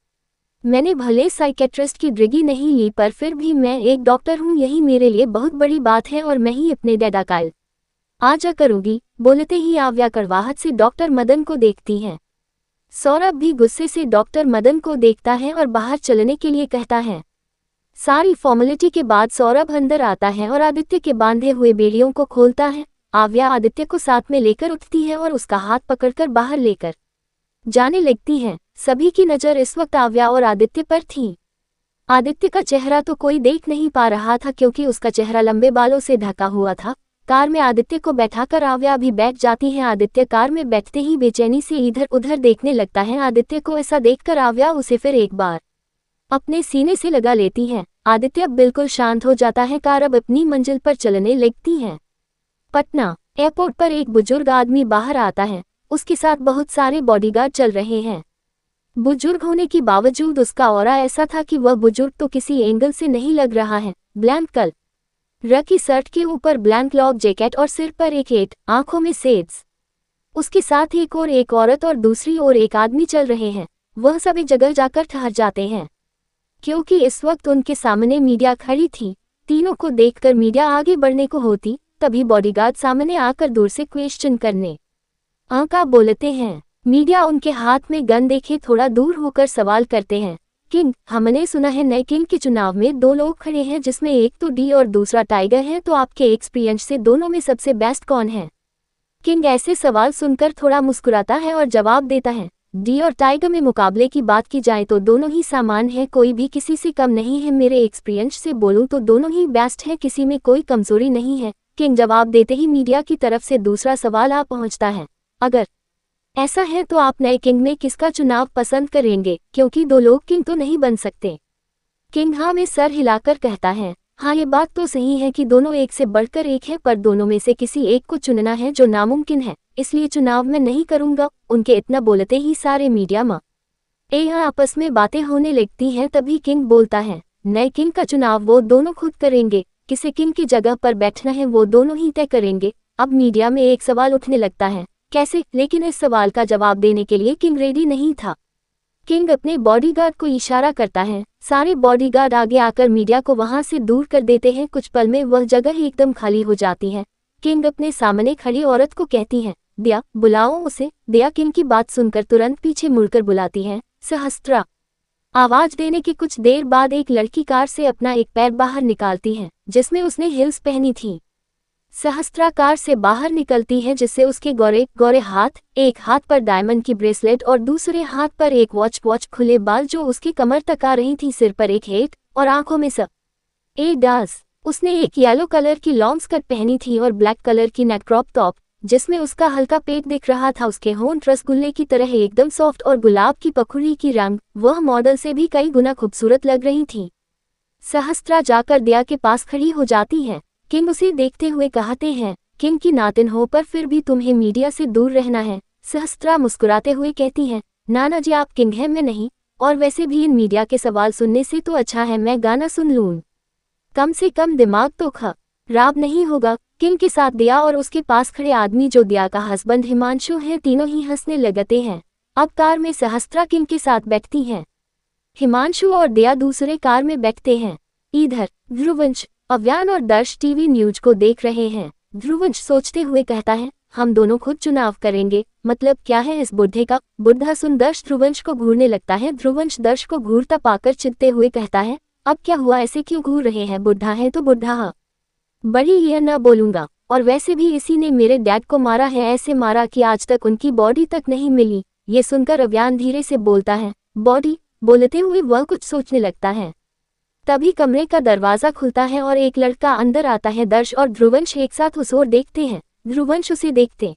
मैंने भले साइकेट्रिस्ट की डिग्री नहीं ली पर फिर भी मैं एक डॉक्टर हूँ, यही मेरे लिए बहुत बड़ी बात है और मैं ही अपने डैडा का आजा करूँगी। बोलते ही आव्या कड़वाहट से डॉक्टर मदन को देखती है। सौरभ भी गुस्से से डॉक्टर मदन को देखता है और बाहर चलने के लिए कहता है। सारी फॉर्मेलिटी के बाद सौरभ अंदर आता है और आदित्य के बांधे हुए बेड़ियों को खोलता है। आव्या आदित्य को साथ में लेकर उठती है और उसका हाथ पकड़कर बाहर लेकर जाने लगती है। सभी की नज़र इस वक्त आव्या और आदित्य पर थी। आदित्य का चेहरा तो कोई देख नहीं पा रहा था क्योंकि उसका चेहरा लंबे बालों से ढका हुआ था। कार में आदित्य को बैठाकर आव्या भी बैठ जाती है। आदित्य कार में बैठते ही बेचैनी से इधर उधर देखने लगता है। आदित्य को ऐसा देखकर आव्या उसे फिर एक बार अपने सीने से लगा लेती है। आदित्य अब बिल्कुल शांत हो जाता है। कार अब अपनी मंजिल पर चलने लगती है। पटना एयरपोर्ट पर एक बुजुर्ग आदमी बाहर आता है। उसके साथ बहुत सारे बॉडीगार्ड चल रहे हैं। बुजुर्ग होने के बावजूद उसका ऑरा ऐसा था कि वह बुजुर्ग तो किसी एंगल से नहीं लग रहा है। ब्लैक कलर की शर्ट के ऊपर ब्लैक लॉन्ग जैकेट और सिर पर एक हेट, आंखों में शेड्स। उसके साथ एक औरत और दूसरी ओर एक आदमी चल रहे हैं। वह सब एक जगह जाकर ठहर जाते हैं क्योंकि इस वक्त उनके सामने मीडिया खड़ी थी। तीनों को देखकर मीडिया आगे बढ़ने को होती, तभी बॉडीगार्ड सामने आकर दूर से क्वेश्चन करने का बोलते हैं। मीडिया उनके हाथ में गन देखे थोड़ा दूर होकर सवाल करते हैं, किंग, हमने सुना है नए किंग के चुनाव में 2 लोग खड़े हैं जिसमें एक तो डी और दूसरा टाइगर है, तो आपके एक्सपीरियंस से दोनों में सबसे बेस्ट कौन है? किंग ऐसे सवाल सुनकर थोड़ा मुस्कुराता है और जवाब देता है, डी और टाइगर में मुकाबले की बात की जाए तो दोनों ही समान है, कोई भी किसी से कम नहीं है। मेरे एक्सपीरियंस से बोलूं तो दोनों ही बेस्ट है, किसी में कोई कमजोरी नहीं है। किंग जवाब देते ही मीडिया की तरफ से दूसरा सवाल आ पहुंचता है, अगर ऐसा है तो आप नए किंग में किसका चुनाव पसंद करेंगे, क्योंकि 2 लोग किंग तो नहीं बन सकते। किंग हाँ में सर हिलाकर कहता है, हाँ ये बात तो सही है कि दोनों एक से बढ़कर एक है, पर दोनों में से किसी एक को चुनना है जो नामुमकिन है, इसलिए चुनाव मैं नहीं करूंगा। उनके इतना बोलते ही सारे मीडिया में यहाँ आपस में बातें होने लगती हैं। तभी किंग बोलता है, नए किंग का चुनाव वो दोनों खुद करेंगे, किसे किंग की जगह पर बैठना है वो दोनों ही तय करेंगे। अब मीडिया में एक सवाल उठने लगता है, कैसे? लेकिन इस सवाल का जवाब देने के लिए किंग रेडी नहीं था। किंग अपने बॉडीगार्ड को इशारा करता है। सारे बॉडीगार्ड आगे आकर मीडिया को वहां से दूर कर देते हैं। कुछ पल में वह जगह एकदम खाली हो जाती है। किंग अपने सामने खड़ी औरत को कहती है, दिया, बुलाओ उसे। दिया किंग की बात सुनकर तुरंत पीछे मुड़कर बुलाती है, सहस्त्रा। आवाज देने के कुछ देर बाद एक लड़की कार से अपना एक पैर बाहर निकालती है जिसमें उसने हिल्स पहनी थी। सहस्त्रा कार से बाहर निकलती है जिससे उसके गोरे गोरे हाथ, एक हाथ पर डायमंड की ब्रेसलेट और दूसरे हाथ पर एक वॉच खुले बाल जो उसकी कमर तक आ रही थी, सिर पर एक हेट और आंखों में सब ए डास। उसने एक येलो कलर की लॉन्ग स्कर्ट पहनी थी और ब्लैक कलर की नेक क्रॉप टॉप जिसमें उसका हल्का पेट दिख रहा था। उसके होंठ रसगुल्ले की तरह एकदम सॉफ्ट और गुलाब की पखुड़ी की रंग वह मॉडल से भी कई गुना खूबसूरत लग रही थी। सहस्त्रा जाकर दया के पास खड़ी हो जाती है। किंग उसे देखते हुए कहते हैं, किंग की नातिन हो पर फिर भी तुम्हें मीडिया से दूर रहना है। सहस्त्रा मुस्कुराते हुए कहती है, नाना जी आप किंग हैं, मैं नहीं, और वैसे भी इन मीडिया के सवाल सुनने से तो अच्छा है मैं गाना सुन लूं। कम से कम दिमाग तो खराब नहीं होगा। किंग के साथ दया और उसके पास खड़े आदमी जो दया का हस्बैंड हिमांशु है तीनों ही हंसने लगते हैं। अब कार में सहस्त्रा किंग के साथ बैठती हैं। हिमांशु और दया दूसरे कार में बैठते हैं। इधर ध्रुवंश, अव्यान और दर्श टीवी न्यूज को देख रहे हैं। ध्रुवंश सोचते हुए कहता है, हम दोनों खुद चुनाव करेंगे, मतलब क्या है इस बुढ़े का। बुढ़ा सुन दर्श ध्रुवंश को घूरने लगता है। ध्रुवंश दर्श को घूरता पाकर चिढ़ते हुए कहता है, अब क्या हुआ, ऐसे क्यों घूर रहे हैं, बुढ़ा है तो बुढ़ा है, बड़ी ये न बोलूंगा, और वैसे भी इसी ने मेरे डैड को मारा है, ऐसे मारा कि आज तक उनकी बॉडी तक नहीं मिली। ये सुनकर अव्यान धीरे से बोलता है, बॉडी। बोलते हुए वह कुछ सोचने लगता है। तभी कमरे का दरवाजा खुलता है और एक लड़का अंदर आता है। दर्श और ध्रुवंश एक साथ उस ओर देखते हैं। ध्रुवंश उसे देखते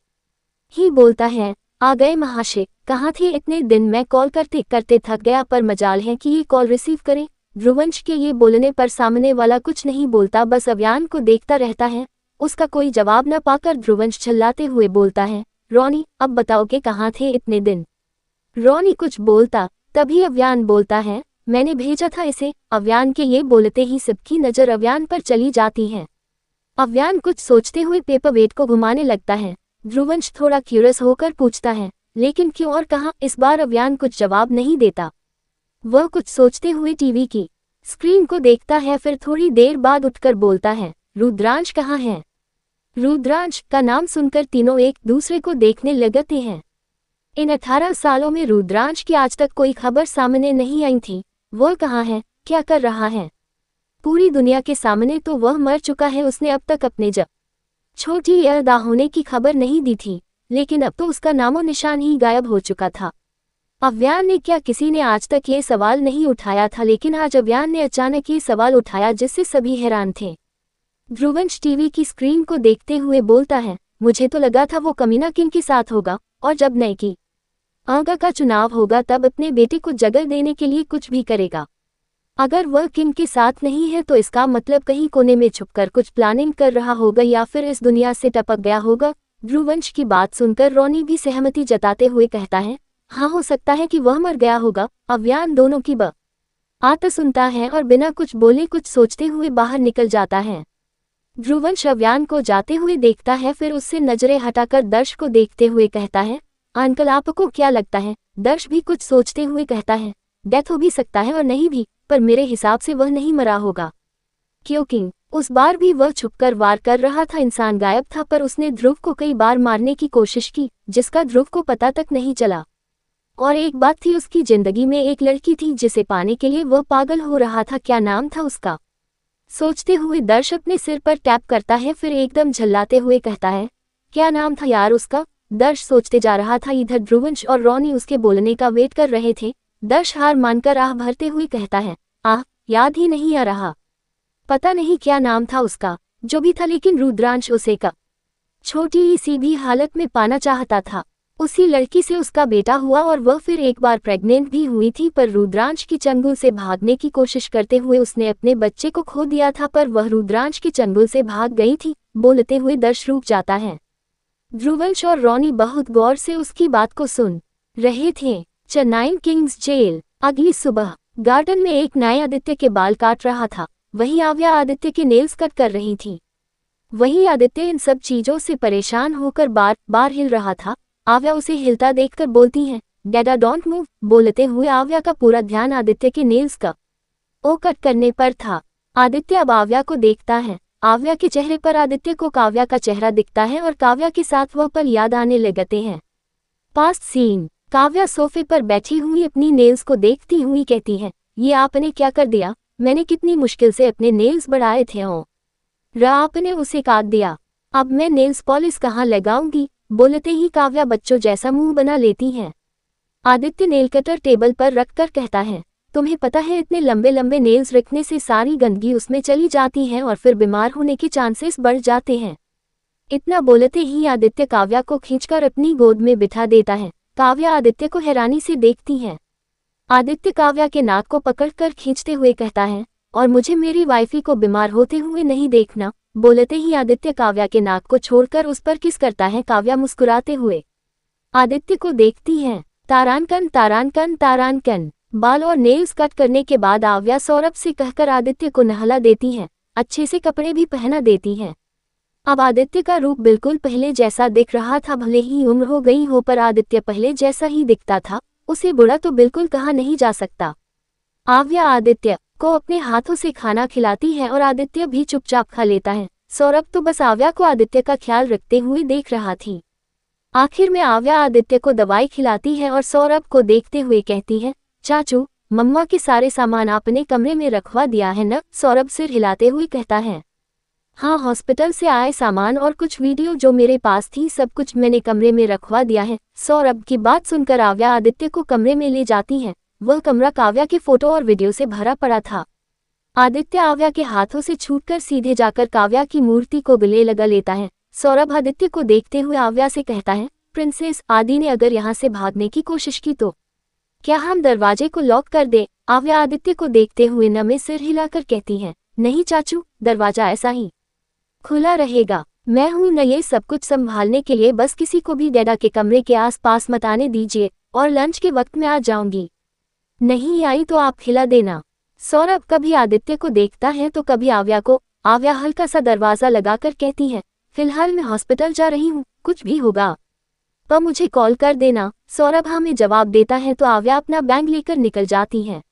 ही बोलता है, आ गए महाशय, कहाँ थे इतने दिन, मैं कॉल करते करते थक गया, पर मजाल है कि ये कॉल रिसीव करे। ध्रुवंश के ये बोलने पर सामने वाला कुछ नहीं बोलता, बस अव्यान को देखता रहता है। उसका कोई जवाब न पाकर ध्रुवंश चिल्लाते हुए बोलता है, रोनी अब बताओ कि कहाँ थे इतने दिन। रोनी कुछ बोलता, तभी अव्यान बोलता है, मैंने भेजा था इसे। अव्यान के ये बोलते ही सबकी नज़र अव्यान पर चली जाती है। अव्यान कुछ सोचते हुए पेपर वेट को घुमाने लगता है। ध्रुवंश थोड़ा क्यूरियस होकर पूछता है, लेकिन क्यों और कहाँ। इस बार अव्यान कुछ जवाब नहीं देता। वह कुछ सोचते हुए टीवी की स्क्रीन को देखता है, फिर थोड़ी देर बाद उठकर बोलता है, रुद्रांश कहाँ है। रुद्रांश का नाम सुनकर तीनों एक दूसरे को देखने लगते हैं। इन 18 सालों में रुद्रांश की आज तक कोई खबर सामने नहीं आई थी। वह कहाँ है, क्या कर रहा है। पूरी दुनिया के सामने तो वह मर चुका है। उसने अब तक अपने जब छोटी अदा होने की खबर नहीं दी थी, लेकिन अब तो उसका नामो निशान ही गायब हो चुका था। अव्यान ने क्या किसी ने आज तक ये सवाल नहीं उठाया था, लेकिन आज अव्यान ने अचानक ये सवाल उठाया जिससे सभी हैरान थे। ध्रुवंश टीवी की स्क्रीन को देखते हुए बोलता है, मुझे तो लगा था वो कमीना किंग के साथ होगा, और जब नए की आगा का चुनाव होगा तब अपने बेटे को जगह देने के लिए कुछ भी करेगा। अगर वह किंग के साथ नहीं है तो इसका मतलब कहीं कोने में छुपकर कुछ प्लानिंग कर रहा होगा या फिर इस दुनिया से टपक गया होगा। ध्रुवंश की बात सुनकर रोनी भी सहमति जताते हुए कहता है, हाँ हो सकता है कि वह मर गया होगा। अव्यान दोनों की बात सुनता है और बिना कुछ बोले कुछ सोचते हुए बाहर निकल जाता है। ध्रुवंश अव्यान को जाते हुए देखता है, फिर उससे नजरें हटाकर दर्श को देखते हुए कहता है, अंकल आपको क्या लगता है। दर्श भी कुछ सोचते हुए कहता है, डेथ हो भी सकता है और नहीं भी, पर मेरे हिसाब से वह नहीं मरा होगा, क्योंकि उस बार भी वह छुपकर वार कर रहा था। इंसान गायब था पर उसने ध्रुव को कई बार मारने की कोशिश की, जिसका ध्रुव को पता तक नहीं चला। और एक बात थी, उसकी जिंदगी में एक लड़की थी जिसे पाने के लिए वह पागल हो रहा था। क्या नाम था उसका। सोचते हुए दर्श अपने सिर पर टैप करता है, फिर एकदम झल्लाते हुए कहता है, क्या नाम था यार उसका। दर्श सोचते जा रहा था। इधर ध्रुवंश और रोनी उसके बोलने का वेट कर रहे थे। दर्श हार मानकर आह भरते हुए कहता है, आह याद ही नहीं आ रहा, पता नहीं क्या नाम था उसका। जो भी था, लेकिन रुद्रांश उसे का छोटी सी भी हालत में पाना चाहता था। उसी लड़की से उसका बेटा हुआ और वह फिर एक बार प्रेग्नेंट भी हुई थी, पर रुद्रांश की चंगुल से भागने की कोशिश करते हुए उसने अपने बच्चे को खो दिया था, पर वह रुद्रांश की चंगुल से भाग गई थी। बोलते हुए दर्श रुक जाता है। ध्रुवंश और रोनी बहुत गौर से उसकी बात को सुन रहे थे। Chennai kings jail. अगली सुबह गार्डन में एक नाई आदित्य के बाल काट रहा था। वहीं आव्या आदित्य के नेल्स कट कर रही थी। वहीं आदित्य इन सब चीजों से परेशान होकर बार बार हिल रहा था। आव्या उसे हिलता देखकर बोलती है, डैडा डोंट मूव। बोलते हुए आव्या का पूरा ध्यान आदित्य के नेल्स का कट करने पर था। आदित्य अब आव्या को देखता है। आव्या के चेहरे पर आदित्य को काव्या का चेहरा दिखता है और काव्या के साथ वह पल याद आने लगते हैं। Past scene. काव्या सोफे पर बैठी हुई अपनी नेल्स को देखती हुई कहती है, ये आपने क्या कर दिया? मैंने कितनी मुश्किल से अपने नेल्स बढ़ाए थे आपने उसे काट दिया। अब मैं नेल्स पॉलिश कहाँ लगाऊंगी? बोलते ही काव्या बच्चों जैसा मुंह बना लेती है। आदित्य नेल कटर टेबल पर रखकर कहता है, तुम्हें पता है इतने लंबे लंबे नेल्स रखने से सारी गंदगी उसमें चली जाती है और फिर बीमार होने के चांसेस बढ़ जाते हैं। इतना बोलते ही आदित्य काव्या को खींचकर अपनी गोद में बिठा देता है। काव्या आदित्य को हैरानी से देखती है। आदित्य काव्या के नाक को पकड़कर खींचते हुए कहता है, और मुझे मेरी वाइफी को बीमार होते हुए नहीं देखना। बोलते ही आदित्य काव्या के नाक को छोड़कर उस पर किस करता है। काव्या मुस्कुराते हुए आदित्य को देखती है। तारानकन तारानकन तारानकन। बाल और नेल्स कट करने के बाद काव्या सौरभ से कहकर आदित्य को नहला देती है, अच्छे से कपड़े भी पहना देती है। अब आदित्य का रूप बिल्कुल पहले जैसा दिख रहा था। भले ही उम्र हो गई हो पर आदित्य पहले जैसा ही दिखता था। उसे बुरा तो बिल्कुल कहा नहीं जा सकता। काव्या आदित्य को अपने हाथों से खाना खिलाती है और आदित्य भी चुपचाप खा लेता है। सौरभ तो बस काव्या को आदित्य का ख्याल रखते हुए देख रहा थी। आखिर में काव्या आदित्य को दवाई खिलाती है और सौरभ को देखते हुए कहती है, चाचू, मम्मा के सारे सामान आपने कमरे में रखवा दिया है न? सौरभ सिर हिलाते हुए कहता है, हाँ, हॉस्पिटल से आए सामान और कुछ वीडियो जो मेरे पास थी सब कुछ मैंने कमरे में रखवा दिया है। सौरभ की बात सुनकर काव्या आदित्य को कमरे में ले जाती है। वह कमरा काव्या के फोटो और वीडियो से भरा पड़ा था। आदित्य काव्या के हाथों से छूटकर सीधे जाकर काव्या की मूर्ति को गले लगा लेता है। सौरभ आदित्य को देखते हुए काव्या से कहता है, प्रिंसेस, आदि ने अगर यहाँ से भागने की कोशिश की तो क्या हम दरवाजे को लॉक कर दें? काव्या आदित्य को देखते हुए नमे सिर हिलाकर कहती है, नहीं चाचू, दरवाजा ऐसा ही खुला रहेगा। मैं हूं न ये सब कुछ संभालने के लिए। बस किसी को भी डैडा के कमरे के आसपास मत आने दीजिए और लंच के वक्त में आ जाऊंगी। नहीं आई तो आप खिला देना। सौरभ कभी आदित्य को देखता है तो कभी काव्या को। काव्या हल्का सा दरवाजा लगाकर कहती है, फिलहाल मैं हॉस्पिटल जा रही हूँ, कुछ भी होगा तो मुझे कॉल कर देना। सौरभ हमें जवाब देता है तो काव्या अपना बैग लेकर निकल जाती है।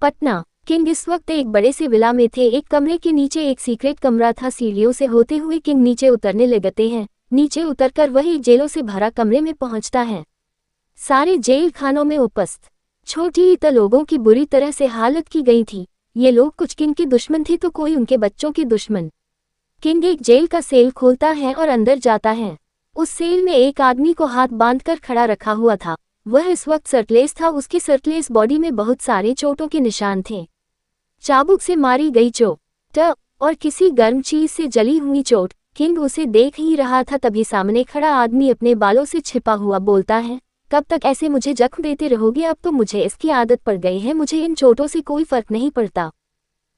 पटना। किंग इस वक्त एक बड़े से विला में थे। एक कमरे के नीचे एक सीक्रेट कमरा था। सीढ़ियों से होते हुए किंग नीचे उतरने लगते हैं। नीचे उतरकर वही जेलों से भरा कमरे में पहुंचता है। सारे जेल खानों में उपस्थित छोटी ईत लोगों की बुरी तरह से हालत की गई थी। ये लोग कुछ किंग के दुश्मन थे तो कोई उनके बच्चों के दुश्मन। किंग एक जेल का सेल खोलता है और अंदर जाता है। उस सेल में एक आदमी को हाथ बांधकर खड़ा रखा हुआ था। वह इस वक्त सर्टलेस था। उसकी सर्टलेस बॉडी में बहुत सारे चोटों के निशान थे। चाबुक से मारी गई चोट और किसी गर्म चीज से जली हुई चोट। किंग उसे देख ही रहा था तभी सामने खड़ा आदमी अपने बालों से छिपा हुआ बोलता है, कब तक ऐसे मुझे जख्म देते रहोगे? अब तो मुझे इसकी आदत पड़ गई है। मुझे इन चोटों से कोई फर्क नहीं पड़ता।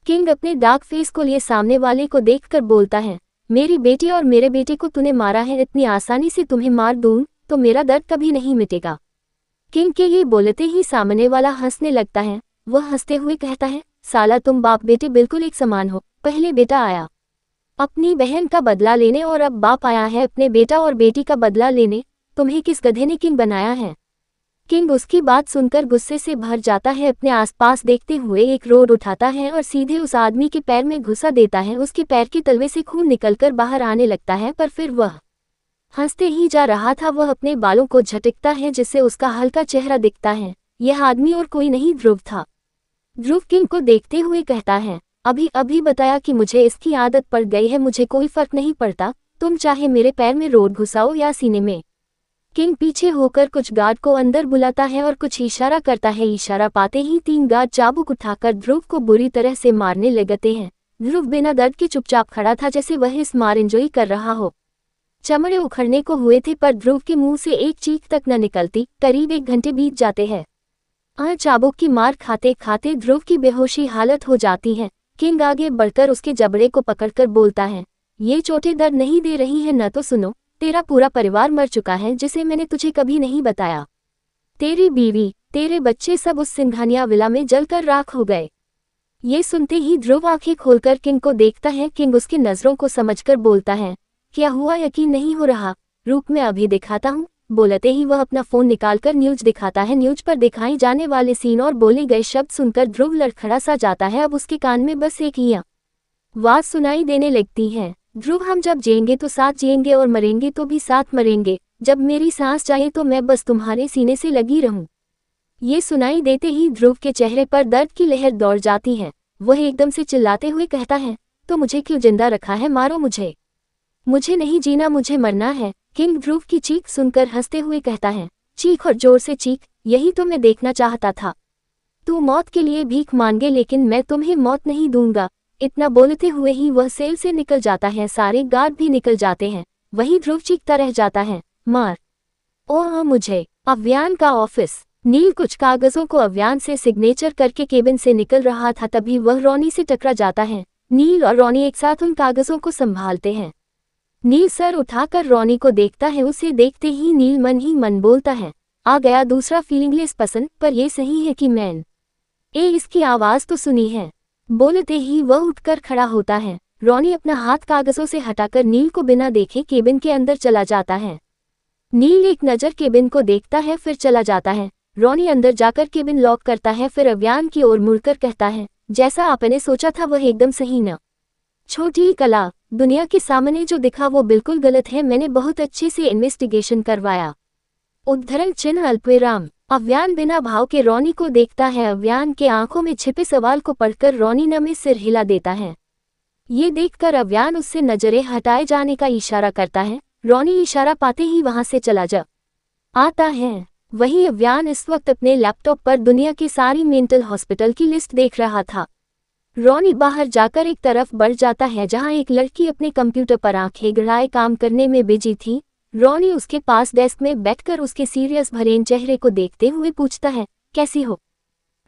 किंग अपने डार्क फेस को लिए सामने वाले को देखकर बोलता है, मेरी बेटी और मेरे बेटे को तूने मारा है। इतनी आसानी से तुम्हें मार दूं तो मेरा दर्द कभी नहीं मिटेगा। किंग के ये बोलते ही सामने वाला हंसने लगता है। वह हंसते हुए कहता है, साला तुम बाप बेटे बिल्कुल एक समान हो। पहले बेटा आया अपनी बहन का बदला लेने और अब बाप आया है अपने बेटा और बेटी का बदला लेने। तुम्हें किस गधे ने किंग बनाया है? किंग उसकी बात सुनकर गुस्से से भर जाता है। अपने आसपास देखते हुए एक रोड उठाता है और सीधे उस आदमी के पैर में घुसा देता है। उसके पैर के तलवे से खून निकलकर बाहर आने लगता है पर फिर वह हंसते ही जा रहा था। वह अपने बालों को झटकता है जिससे उसका हल्का चेहरा दिखता है। यह आदमी और कोई नहीं, ध्रुव था। ध्रुव किंग को देखते हुए कहता है, अभी बताया कि मुझे इसकी आदत पड़ गई है। मुझे कोई फर्क नहीं पड़ता। तुम चाहे मेरे पैर में रोड घुसाओ या सीने में। किंग पीछे होकर कुछ गार्ड को अंदर बुलाता है और कुछ इशारा करता है। इशारा पाते ही 3 गार्ड चाबुक उठाकर ध्रुव को बुरी तरह से मारने लगते हैं। ध्रुव बिना दर्द के चुपचाप खड़ा था जैसे वह इस मार एंजॉय कर रहा हो। चमड़े उखड़ने को हुए थे पर ध्रुव के मुंह से एक चीख तक न निकलती। करीब 1 घंटे बीत जाते हैं। चाबुक की मार खाते खाते ध्रुव की बेहोशी हालत हो जाती है। किंग आगे बढ़कर उसके जबड़े को पकड़कर बोलता है, ये चोटें दर्द नहीं दे रही है न? तो सुनो, तेरा पूरा परिवार मर चुका है जिसे मैंने तुझे कभी नहीं बताया। तेरी बीवी, तेरे बच्चे सब उस सिंघानिया विला में जलकर राख हो गए। ये सुनते ही ध्रुव आंखें खोलकर किंग को देखता है। किंग उसकी नजरों को समझकर बोलता है, क्या हुआ? यकीन नहीं हो रहा? रूप में अभी दिखाता हूँ। बोलते ही वह अपना फोन निकालकर न्यूज दिखाता है। न्यूज पर दिखाई जाने वाले सीन और बोले गए शब्द सुनकर ध्रुव लड़खड़ा सा जाता है। अब उसके कान में बस एक ही आवाज सुनाई देने लगती है, ध्रुव, हम जब जिएंगे तो साथ जिएंगे और मरेंगे तो भी साथ मरेंगे। जब मेरी सांस जाए तो मैं बस तुम्हारे सीने से लगी रहूं। ये सुनाई देते ही ध्रुव के चेहरे पर दर्द की लहर दौड़ जाती है। वह एकदम से चिल्लाते हुए कहता है, तो मुझे क्यों जिंदा रखा है, मारो मुझे। मुझे नहीं जीना, मुझे मरना है। किंग ध्रुव की चीख सुनकर हंसते हुए कहता है, चीख और जोर से चीख, यही तो मैं देखना चाहता था। तू मौत के लिए भीख मांगे लेकिन मैं तुम्हें मौत नहीं दूंगा। इतना बोलते हुए ही वह सेल से निकल जाता है। सारे गार्ड भी निकल जाते हैं। वही ध्रुव चीखता रह जाता है, मार। ओह मुझे। अव्यान का ऑफिस। नील कुछ कागजों को अव्यान से सिग्नेचर करके केबिन से निकल रहा था, तभी वह रॉनी से टकरा जाता है। नील और रॉनी एक साथ उन कागजों को संभालते हैं। नील सर उठाकर रॉनी को देखता है। उसे देखते ही नील मन ही मन बोलता है, आ गया दूसरा फीलिंगलेस पसंद, पर यह सही है कि मैन इसकी आवाज तो सुनी है। बोलते ही वह उठकर खड़ा होता है। रॉनी अपना हाथ कागजों से हटाकर नील को बिना देखे केबिन के अंदर चला जाता है। नील एक नज़र केबिन को देखता है फिर चला जाता है। रॉनी अंदर जाकर केबिन लॉक करता है, फिर अव्यान की ओर मुड़कर कहता है, जैसा आपने सोचा था वह एकदम सही न। छोटी कला, दुनिया के सामने जो दिखा वो बिल्कुल गलत है। मैंने बहुत अच्छे से इन्वेस्टिगेशन करवाया। उद्धरण चिन्ह अल्पविराम। अव्यान बिना भाव के रॉनी को देखता है। अव्यान के आंखों में छिपे सवाल को पढ़कर रॉनी न में सिर हिला देता है। ये देखकर अव्यान उससे नजरें हटाए जाने का इशारा करता है। रॉनी इशारा पाते ही वहां से चला जा आता है। वहीं अव्यान इस वक्त अपने लैपटॉप पर दुनिया के सारी मेंटल हॉस्पिटल की लिस्ट देख रहा था। रॉनी बाहर जाकर एक तरफ बढ़ जाता है जहां एक लड़की अपने कंप्यूटर पर आंखें गड़ाए काम करने में बिजी थी। रॉनी उसके पास डेस्क में बैठकर उसके सीरियस भरे चेहरे को देखते हुए पूछता है, कैसी हो।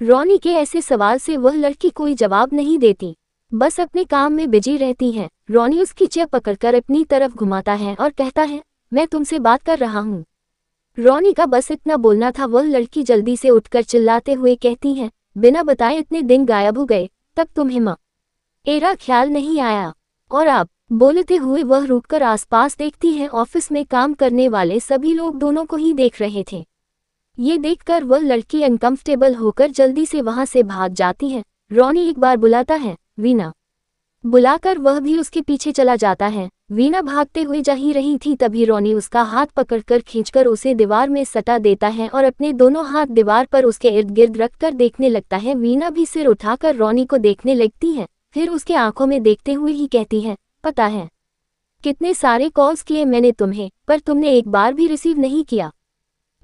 रॉनी के ऐसे सवाल से वह लड़की कोई जवाब नहीं देती, बस अपने काम में बिजी रहती है। रॉनी उसकी चेयर पकड़कर अपनी तरफ घुमाता है और कहता है, मैं तुमसे बात कर रहा हूँ। रॉनी का बस इतना बोलना था। वह लड़की जल्दी से उठकर चिल्लाते हुए कहती है, बिना बताए इतने दिन गायब हो गए, तब तुम्हें मेरा ख्याल नहीं आया। और अब बोलते हुए वह रुककर आसपास देखती है। ऑफिस में काम करने वाले सभी लोग दोनों को ही देख रहे थे। ये देखकर वह लड़की अनकंफर्टेबल होकर जल्दी से वहां से भाग जाती है। रॉनी एक बार बुलाता है, वीना। बुलाकर वह भी उसके पीछे चला जाता है। वीना भागते हुए जा ही रही थी, तभी रॉनी उसका हाथ पकड़कर खींचकर उसे दीवार में सटा देता है और अपने दोनों हाथ दीवार पर उसके इर्द गिर्द रखकर देखने लगता है। वीना भी सिर उठाकर रॉनी को देखने लगती है, फिर उसके आंखों में देखते हुए ही कहती है, पता है कितने सारे कॉल्स किए मैंने तुम्हें, पर तुमने एक बार भी रिसीव नहीं किया।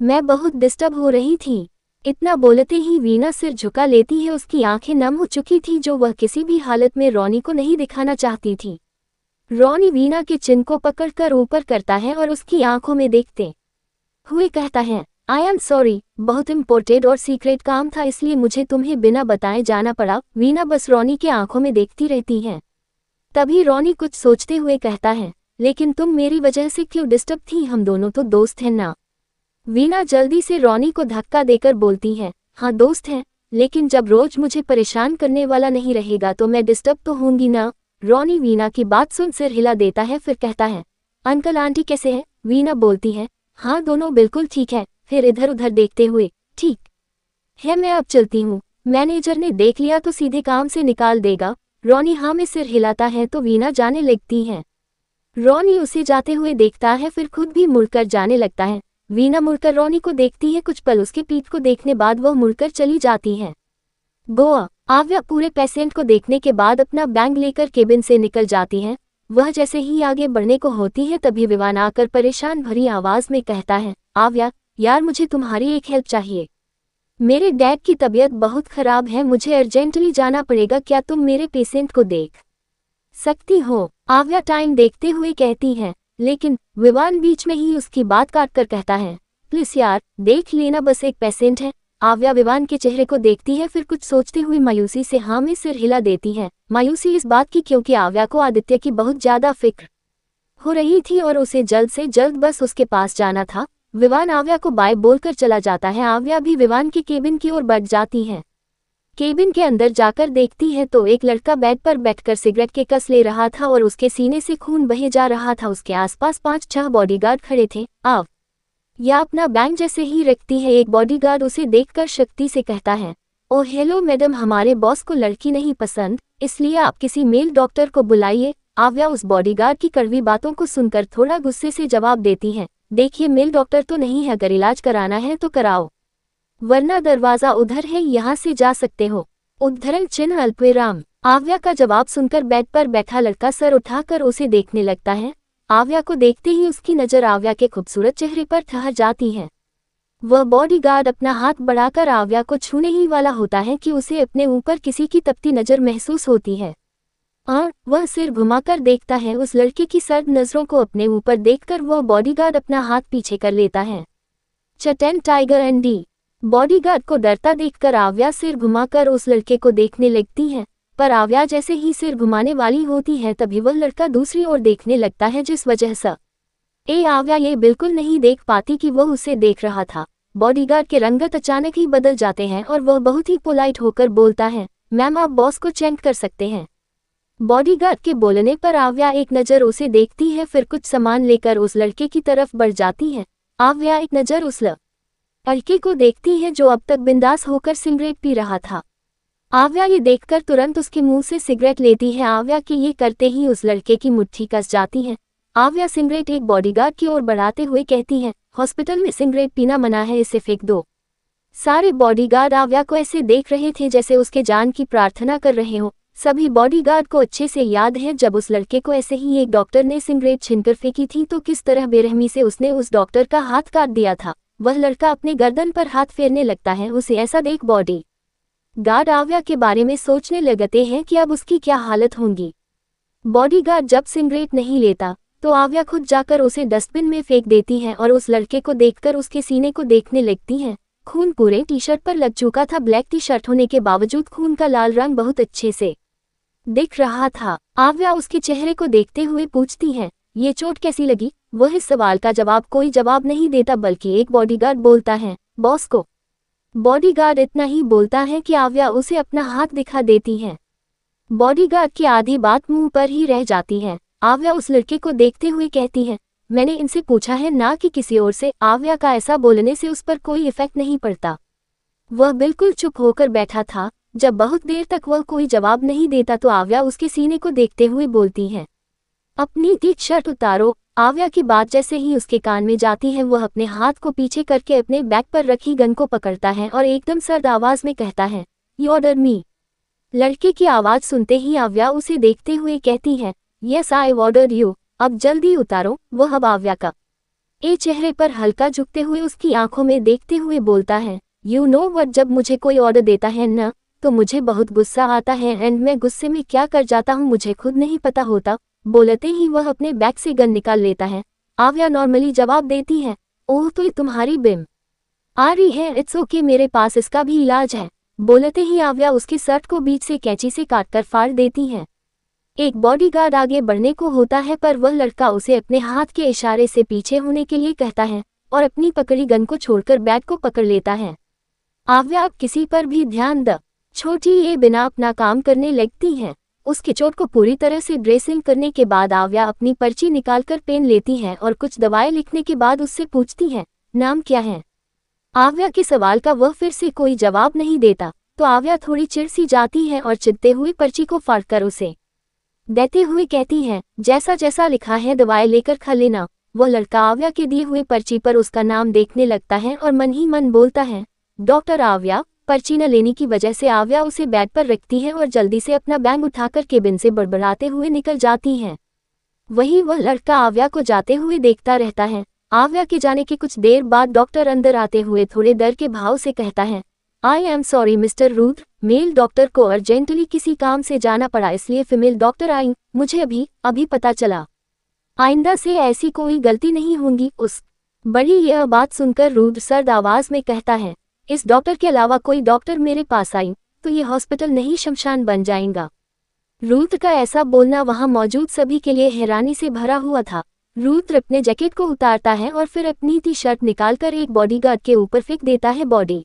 मैं बहुत डिस्टर्ब हो रही थी। इतना बोलते ही वीना सिर झुका लेती है। उसकी आंखें नम हो चुकी थी, जो वह किसी भी हालत में रॉनी को नहीं दिखाना चाहती थी। रॉनी वीना के चिन्ह को पकड़कर ऊपर करता है और उसकी आंखों में देखते हुए कहता है, आई एम सॉरी, बहुत इम्पोर्टेंट और सीक्रेट काम था इसलिए मुझे तुम्हें बिना बताए जाना पड़ा। वीना बस रॉनी के आंखों में देखती रहती है। तभी रॉनी कुछ सोचते हुए कहता है, लेकिन तुम मेरी वजह से क्यों डिस्टर्ब थी, हम दोनों तो दोस्त हैं ना। वीना जल्दी से रॉनी को धक्का देकर बोलती है, हाँ दोस्त हैं, लेकिन जब रोज मुझे परेशान करने वाला नहीं रहेगा तो मैं डिस्टर्ब तो होंगी ना। रॉनी वीना की बात सुन सिर हिला देता है, फिर कहता है, अंकल आंटी कैसे हैं। वीना बोलती है, हाँ दोनों बिल्कुल ठीक है। फिर इधर उधर देखते हुए, ठीक है मैं अब चलती हूँ, मैनेजर ने देख लिया तो सीधे काम से निकाल देगा। रॉनी हाँ में सिर हिलाता है तो वीना जाने लगती है। रॉनी उसे जाते हुए देखता है, फिर खुद भी मुड़कर जाने लगता है। वीना मुड़कर रॉनी को देखती है, कुछ पल उसके पीठ को देखने बाद वह मुड़कर चली जाती है। गोवा। आव्या पूरे पेशेंट को देखने के बाद अपना बैग लेकर केबिन से निकल जाती है। वह जैसे ही आगे बढ़ने को होती है तभी विवान आकर परेशान भरी आवाज में कहता है, आव्या यार मुझे तुम्हारी एक हेल्प चाहिए। मेरे डैड की तबीयत बहुत खराब है, मुझे अर्जेंटली जाना पड़ेगा, क्या तुम मेरे पेशेंट को देख सकती हो। आव्या टाइम देखते हुए कहती है, लेकिन विवान बीच में ही उसकी बात काट कर कहता है, प्लीज यार देख लेना, बस एक पेशेंट है। आव्या विवान के चेहरे को देखती है, फिर कुछ सोचते हुए मायूसी से हाँ में सिर हिला देती है। मायूसी इस बात की क्योंकि आव्या को आदित्य की बहुत ज्यादा फिक्र हो रही थी और उसे जल्द से जल्द बस उसके पास जाना था। विवान आव्या को बाय बोलकर चला जाता है। आव्या भी विवान के केबिन की ओर बढ़ जाती है। केबिन के अंदर जाकर देखती है तो एक लड़का बेड पर बैठकर सिगरेट के कस ले रहा था और उसके सीने से खून बहे जा रहा था। उसके आसपास 5-6 बॉडीगार्ड खड़े थे। या अपना बैग जैसे ही रखती है, एक बॉडीगार्ड उसे देखकर शक्ति से कहता है, ओह हेलो मैडम, हमारे बॉस को लड़की नहीं पसंद, इसलिए आप किसी मेल डॉक्टर को बुलाइए। आव्या उस बॉडीगार्ड की कड़वी बातों को सुनकर थोड़ा गुस्से से जवाब देती है, देखिए मेल डॉक्टर तो नहीं है, अगर इलाज कराना है तो कराओ, वरना दरवाजा उधर है, यहाँ से जा सकते हो। उद्धरण चिन्ह अल्पविराम। आव्या का जवाब सुनकर बेड पर बैठा लड़का सर उठाकर उसे देखने लगता है। आव्या को देखते ही उसकी नजर आव्या के खूबसूरत चेहरे पर ठहर जाती है। वह बॉडीगार्ड अपना हाथ बढ़ाकर आव्या को छूने ही वाला होता है कि उसे अपने ऊपर किसी की तपती नजर महसूस होती है। वह सिर घुमाकर देखता है उस लड़के की सर्द नजरों को। अपने ऊपर देखकर वह बॉडीगार्ड अपना हाथ पीछे कर लेता है। चटैन टाइगर एंड डी। बॉडीगार्ड को डरता देखकर आव्या सिर घुमाकर उस लड़के को देखने लगती है, पर आव्या जैसे ही सिर घुमाने वाली होती है तभी वह लड़का दूसरी ओर देखने लगता है, जिस वजह से आव्या ये बिल्कुल नहीं देख पाती कि वह उसे देख रहा था। बॉडीगार्ड के रंगत अचानक ही बदल जाते हैं और वह बहुत ही पोलाइट होकर बोलता है, मैम आप बॉस को चेक कर सकते हैं। बॉडीगार्ड के बोलने पर आव्या एक नज़र उसे देखती है, फिर कुछ सामान लेकर उस लड़के की तरफ बढ़ जाती है। आव्या एक नज़र उस लड़के को देखती है जो अब तक बिंदास होकर सिगरेट पी रहा था। आव्या ये देखकर तुरंत उसके मुंह से सिगरेट लेती है। आव्या के ये करते ही उस लड़के की मुट्ठी कस जाती है। आव्या सिगरेट एक बॉडीगार्ड की ओर बढ़ाते हुए कहती है, हॉस्पिटल में सिगरेट पीना मना है, इसे फेंक दो। सारे बॉडीगार्ड आव्या को ऐसे देख रहे थे जैसे उसके जान की प्रार्थना कर रहे हो। सभी बॉडीगार्ड को अच्छे से याद है जब उस लड़के को ऐसे ही एक डॉक्टर ने सिगरेट छीनकर फेंकी थी तो किस तरह बेरहमी से उसने उस डॉक्टर का हाथ काट दिया था। वह लड़का अपने गर्दन पर हाथ फेरने लगता है। उसे ऐसा देख बॉडी गार्ड आव्या के बारे में सोचने लगते हैं कि अब उसकी क्या हालत होगी। बॉडीगार्ड जब सिगरेट नहीं लेता तो आव्या खुद जाकर उसे डस्टबिन में फेंक देती है और उस लड़के को देखकर उसके सीने को देखने लगती है। खून पूरे टी शर्ट पर लग चुका था। ब्लैक टी शर्ट होने के बावजूद खून का लाल रंग बहुत अच्छे से दिख रहा था। आव्या उसके चेहरे को देखते हुए पूछती है, ये चोट कैसी लगी? वह इस सवाल का कोई जवाब नहीं देता, बल्कि एक बॉडीगार्ड बोलता है, बॉस को। बॉडीगार्ड इतना ही बोलता है कि आव्या उसे अपना हाथ दिखा देती है। बॉडीगार्ड की आधी बात मुंह पर ही रह जाती है। आव्या उस लड़के को देखते हुए कहती है, मैंने इनसे पूछा है ना कि किसी और से। आव्या का ऐसा बोलने से उस पर कोई इफेक्ट नहीं पड़ता। वह बिल्कुल चुप होकर बैठा था। जब बहुत देर तक वह कोई जवाब नहीं देता तो आव्या उसके सीने को देखते हुए बोलती है, अपनी टी शर्ट उतारो। आव्या की बात जैसे ही उसके कान में जाती है वह अपने हाथ को पीछे करके अपने बैक पर रखी गन को पकड़ता है और एकदम सर्द आवाज में कहता है, यू ऑर्डर मी। लड़के की आवाज सुनते ही आव्या उसे देखते हुए कहती है, यस आई ऑर्डर यू। अब जल्दी उतारो। वह अब आव्या का चेहरे पर हल्का झुकते हुए उसकी आंखों में देखते हुए बोलता है, यू नो व्हाट, जब मुझे कोई ऑर्डर देता है न तो मुझे बहुत गुस्सा आता है एंड मैं गुस्से में क्या कर जाता हूँ मुझे खुद नहीं पता होता। बोलते ही वह अपने बैग से गन निकाल लेता है। आव्या नॉर्मली जवाब देती है, ओह तो तुम्हारी बिम आ रही है, इट्स ओके, मेरे पास इसका भी इलाज है। बोलते ही आव्या उसके शर्ट को बीच से कैंची से काटकर फाड़ देती है। एक बॉडीगार्ड आगे बढ़ने को होता है पर वह लड़का उसे अपने हाथ के इशारे से पीछे होने के लिए कहता है और अपनी पकड़ी गन को छोड़कर बैग को पकड़ लेता है। आव्या अब किसी पर भी ध्यान द छोटी ये बिना अपना काम करने लगती है। उसके चोट को पूरी तरह से ड्रेसिंग करने के बाद आव्या अपनी पर्ची निकालकर पेन लेती है और कुछ दवाएं लिखने के बाद उससे पूछती है, नाम क्या है? आव्या के सवाल का वह फिर से कोई जवाब नहीं देता तो आव्या थोड़ी चिढ़ सी जाती है और चिढ़ते हुए पर्ची को फाड़कर उसे देते हुए कहती है, जैसा जैसा लिखा है दवाएं लेकर खा लेना। वह लड़का आव्या के दिए हुए पर्ची पर उसका नाम देखने लगता है और मन ही मन बोलता है, डॉक्टर आव्या। पर्ची न लेने की वजह से आव्या उसे बेड पर रखती है और जल्दी से अपना बैग उठाकर केबिन से बड़बड़ाते हुए निकल जाती है। वहीं वह लड़का आव्या को जाते हुए देखता रहता है। आव्या के जाने के कुछ देर बाद डॉक्टर अंदर आते हुए थोड़े डर के भाव से कहता है, I am sorry mister Rudra, mail doctor को अर्जेंटली किसी काम से जाना पड़ा इसलिए फीमेल डॉक्टर आई। मुझे अभी पता चला। आइंदा से ऐसी कोई गलती नहीं होगी। उस बड़ी यह बात सुनकर रुद्र सर्द आवाज में कहता है, इस डॉक्टर के अलावा कोई डॉक्टर मेरे पास आई तो ये हॉस्पिटल नहीं शमशान बन जाएगा। रुद्र का ऐसा बोलना वहां मौजूद सभी के लिए हैरानी से भरा हुआ था। रुद्र अपने जैकेट को उतारता है और फिर अपनी टी शर्ट निकालकर एक बॉडीगार्ड के ऊपर फेंक देता है। बॉडी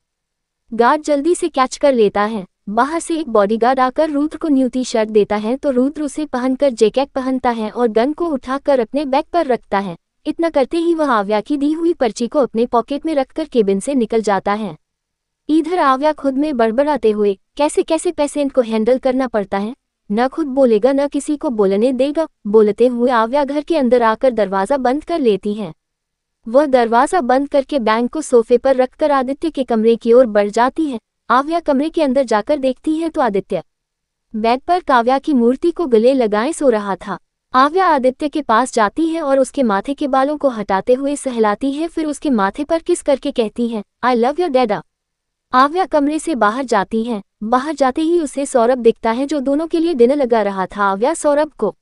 गार्ड जल्दी से कैच कर लेता है। बाहर से एक बॉडीगार्ड आकर रुद्र को न्यू टी शर्ट देता है तो रुद्र उसे पहनकर जैकेट पहनता है और गन को उठाकर अपने बैग पर रखता है। इतना करते ही वह आव्या की दी हुई पर्ची को अपने पॉकेट में रखकर केबिन से निकल जाता है। इधर आव्या खुद में बड़बड़ाते हुए, कैसे कैसे पेशेंट को हैंडल करना पड़ता है, न खुद बोलेगा न किसी को बोलने देगा। बोलते हुए आव्या घर के अंदर आकर दरवाजा बंद कर लेती है। वह दरवाजा बंद करके बैग को सोफे पर रखकर आदित्य के कमरे की ओर बढ़ जाती है। आव्या कमरे के अंदर जाकर देखती है तो आदित्य बेड पर काव्या की मूर्ति को गले लगाए सो रहा था। आव्या आदित्य के पास जाती है और उसके माथे के बालों को हटाते हुए सहलाती है, फिर उसके माथे पर किस करके कहती है, आई लव योर डैडा। आव्या कमरे से बाहर जाती है। बाहर जाते ही उसे सौरभ दिखता है जो दोनों के लिए डिनर लगा रहा था। आव्या सौरभ को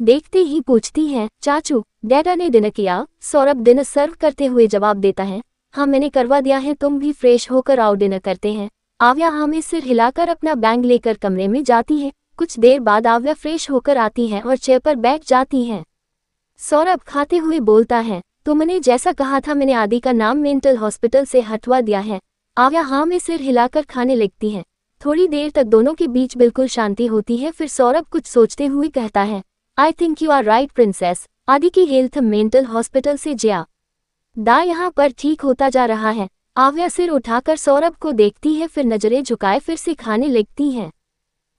देखते ही पूछती है, चाचू डैडा ने डिनर किया? सौरभ डिनर सर्व करते हुए जवाब देता है, हाँ मैंने करवा दिया है, तुम भी फ्रेश होकर आओ, डिनर करते हैं। आव्या हाँ में सिर हिलाकर अपना बैग लेकर कमरे में जाती है। कुछ देर बाद आव्या फ्रेश होकर आती है और चेयर पर बैठ जाती है। सौरभ खाते हुए बोलता है, तुमने जैसा कहा था मैंने आदि का नाम मेंटल हॉस्पिटल से हटवा दिया है। आव्या हाँ में सिर हिलाकर खाने लगती है। थोड़ी देर तक दोनों के बीच बिल्कुल शांति होती है। फिर सौरभ कुछ सोचते हुए कहता है, I think you are right princess, Aadi की हेल्थ मेंटल हॉस्पिटल से जिया दा यहाँ पर ठीक होता जा रहा है। आव्या सिर उठाकर सौरभ को देखती है, फिर नजरें झुकाए फिर से खाने लगती हैं।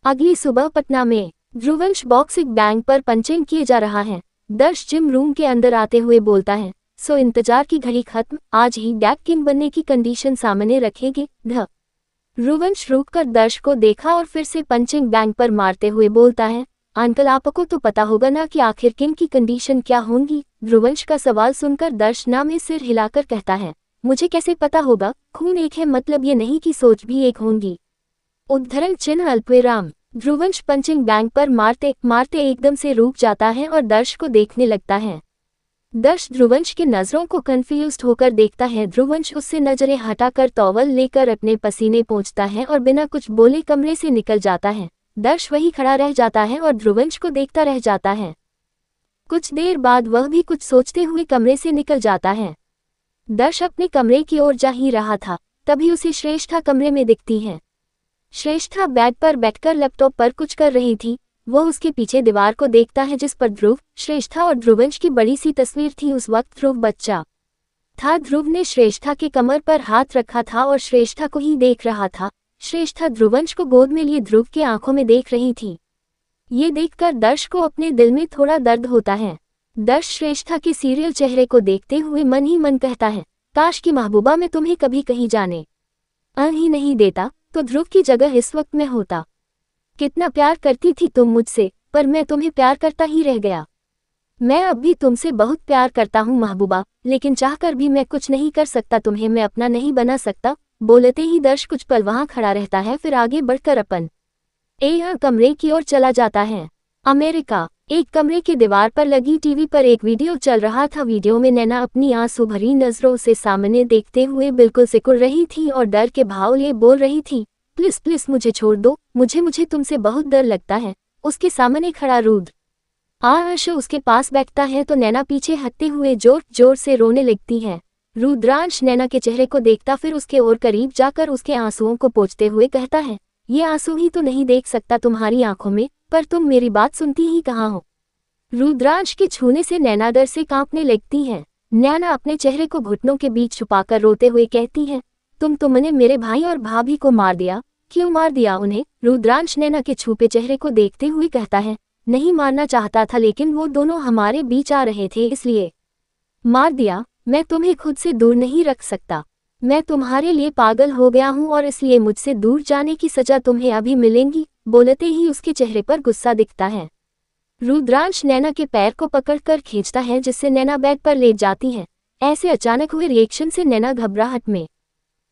अगली सुबह पटना में ध्रुवंश बॉक्सिंग बैंक पर पंचिंग किए जा रहा है। दर्श जिम रूम के अंदर आते हुए बोलता है, सो इंतजार की घड़ी खत्म, आज ही डैक किंग बनने की कंडीशन सामने रखेंगे। ध्रुवंश रुककर दर्श को देखा और फिर से पंचिंग बैंक पर मारते हुए बोलता है, अंकल आपको तो पता होगा ना कि आखिर किंग की कंडीशन क्या होंगी। ध्रुवंश का सवाल सुनकर दर्श ना में सिर हिलाकर कहता है, मुझे कैसे पता होगा, खून एक है मतलब ये नहीं कि सोच भी एक होंगी। उद्धरण चिन्ह अल्पविराम। ध्रुवंश पंचिंग बैग पर मारते मारते एकदम से रुक जाता है और दर्श को देखने लगता है। दर्श ध्रुवंश की नजरों को कंफ्यूज्ड होकर देखता है। ध्रुवंश उससे नजरें हटाकर टॉवल लेकर अपने पसीने पोंछता है और बिना कुछ बोले कमरे से निकल जाता है। दर्श वहीं खड़ा रह जाता है और ध्रुवंश को देखता रह जाता है। कुछ देर बाद वह भी कुछ सोचते हुए कमरे से निकल जाता है। दर्श अपने कमरे की ओर जा ही रहा था, तभी उसे श्रेष्ठा कमरे में दिखती है। श्रेष्ठा बेड पर बैठकर लैपटॉप पर कुछ कर रही थी। वह उसके पीछे दीवार को देखता है जिस पर ध्रुव, श्रेष्ठा और ध्रुवंश की बड़ी सी तस्वीर थी। उस वक्त ध्रुव बच्चा था। ध्रुव ने श्रेष्ठा के कमर पर हाथ रखा था और श्रेष्ठा को ही देख रहा था। श्रेष्ठा ध्रुवंश को गोद में लिए ध्रुव की आंखों में देख रही थी। ये देखकर दर्श को अपने दिल में थोड़ा दर्द होता है। दर्श श्रेष्ठा के सीरियल चेहरे को देखते हुए मन ही मन कहता है, काश की महबूबा मैं तुम्हें कभी कहीं जाने ही नहीं देता तो ध्रुव की जगह इस वक्त में होता। कितना प्यार करती थी तुम मुझसे, पर मैं तुम्हें प्यार करता ही रह गया। मैं अब भी तुमसे बहुत प्यार करता हूँ महबूबा, लेकिन चाहकर भी मैं कुछ नहीं कर सकता, तुम्हें मैं अपना नहीं बना सकता। बोलते ही दर्श कुछ पल वहां खड़ा रहता है, फिर आगे बढ़कर अपन कमरे की ओर चला जाता है। अमेरिका। एक कमरे की दीवार पर लगी टीवी पर एक वीडियो चल रहा था। वीडियो में नैना अपनी आंसू भरी नजरों से सामने देखते हुए बिल्कुल सिकुड़ रही थी और डर के भाव लिए बोल रही थी, प्लीज प्लीज मुझे छोड़ दो, मुझे तुमसे बहुत डर लगता है। उसके सामने खड़ा रुद्र आंश उसके पास बैठता है तो नैना पीछे हटते हुए जोर जोर से रोने लगती है। रुद्रांश नैना के चेहरे को देखता, फिर उसके और करीब जाकर उसके आंसुओं को पोंछते हुए कहता है, ये आंसू ही तो नहीं देख सकता तुम्हारी आंखों में, पर तुम मेरी बात सुनती ही कहाँ हो। रुद्रांश के छूने से नैना डर से कांपने लगती है। नैना अपने चेहरे को घुटनों के बीच छुपाकर रोते हुए कहती है, तुमने मेरे भाई और भाभी को मार दिया। क्यों मार दिया उन्हें? रुद्रांश नैना के छुपे चेहरे को देखते हुए कहता है, नहीं मारना चाहता था, लेकिन वो दोनों हमारे बीच आ रहे थे इसलिए मार दिया। मैं तुम्हें खुद से दूर नहीं रख सकता। मैं तुम्हारे लिए पागल हो गया हूँ और इसलिए मुझसे दूर जाने की सजा तुम्हें अभी मिलेगी। बोलते ही उसके चेहरे पर गुस्सा दिखता है। रुद्रांश नैना के पैर को पकड़कर खींचता है, जिससे नैना बेड पर लेट जाती है। ऐसे अचानक हुए रिएक्शन से नैना घबराहट में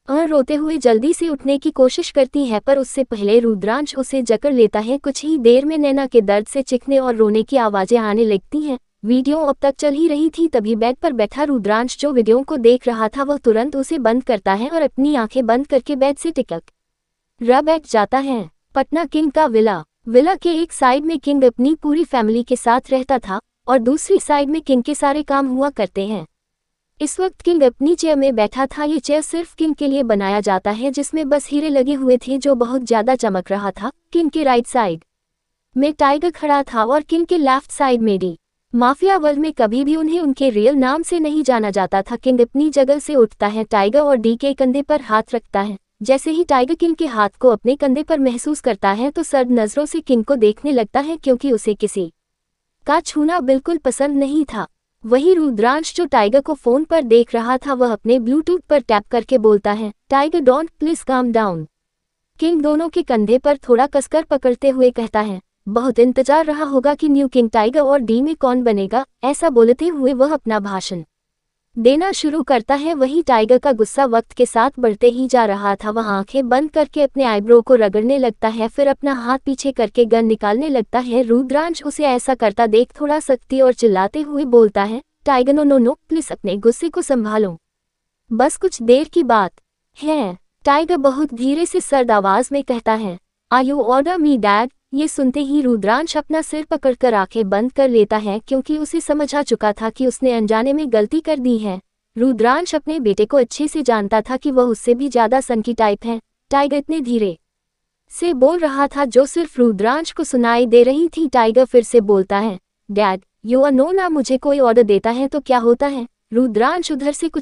रोते हुए जल्दी से उठने की कोशिश करती है, पर उससे पहले रुद्रांश उसे जकड़ लेता है। कुछ ही देर में नैना के दर्द से चीखने और रोने की आवाजें आने लगती हैं। वीडियो अब तक चल ही रही थी, तभी बेड पर बैठा रुद्रांश जो वीडियो को देख रहा था वह तुरंत उसे बंद करता है और अपनी आंखें बंद करके बेड से टिकक बैठ जाता है। पटना किंग का विला के एक साइड में किंग अपनी पूरी फैमिली के साथ रहता था और दूसरी साइड में किंग के सारे काम हुआ करते हैं। इस वक्त किंग अपनी चेयर में बैठा था। ये चेयर सिर्फ किंग के लिए बनाया जाता है, जिसमें बस हीरे लगे हुए थे जो बहुत ज्यादा चमक रहा था। किंग के राइट साइड में टाइगर खड़ा था और किंग के लेफ्ट साइड में डी। माफिया वर्ल्ड में कभी भी उन्हें उनके रियल नाम से नहीं जाना जाता था। किंग अपनी जगह से उठता है, टाइगर और डी के कंधे पर हाथ रखता है। जैसे ही टाइगर किंग के हाथ को अपने कंधे पर महसूस करता है तो सर्द नजरों से किंग को देखने लगता है, क्योंकि उसे किसी का छूना बिल्कुल पसंद नहीं था। वही रुद्रांश जो टाइगर को फोन पर देख रहा था वह अपने ब्लूटूथ पर टैप करके बोलता है, tiger don't please calm down. King दोनों के कंधे पर थोड़ा कसकर पकड़ते हुए कहता है, बहुत इंतजार रहा होगा कि न्यू किंग टाइगर और डी में कौन बनेगा। ऐसा बोलते हुए वह अपना भाषण देना शुरू करता है। वही टाइगर का गुस्सा वक्त के साथ बढ़ते ही जा रहा था। वह आंखें बंद करके अपने आईब्रो को रगड़ने लगता है, फिर अपना हाथ पीछे करके गन निकालने लगता है। रुद्रांश उसे ऐसा करता देख थोड़ा सख्ती और चिल्लाते हुए बोलता है, tiger no no no, please अपने गुस्से को संभालो, बस कुछ देर की बात है। टाइगर बहुत धीरे से सर्द आवाज में कहता है, are you order me dad. ये सुनते ही रुद्रांश अपना सिर पकड़कर आंखें बंद कर लेता है, क्योंकि उसे समझ आ चुका था कि उसने अनजाने में गलती कर दी है। रुद्रांश अपने बेटे को अच्छे से जानता था कि वह उससे भी ज्यादा सनकी टाइप है। टाइगर इतने धीरे से बोल रहा था जो सिर्फ रुद्रांश को सुनाई दे रही थी। टाइगर फिर से बोलता है, डैड यू आर नो ना, मुझे कोई ऑर्डर देता है तो क्या होता है। रुद्रांश उधर से कुछ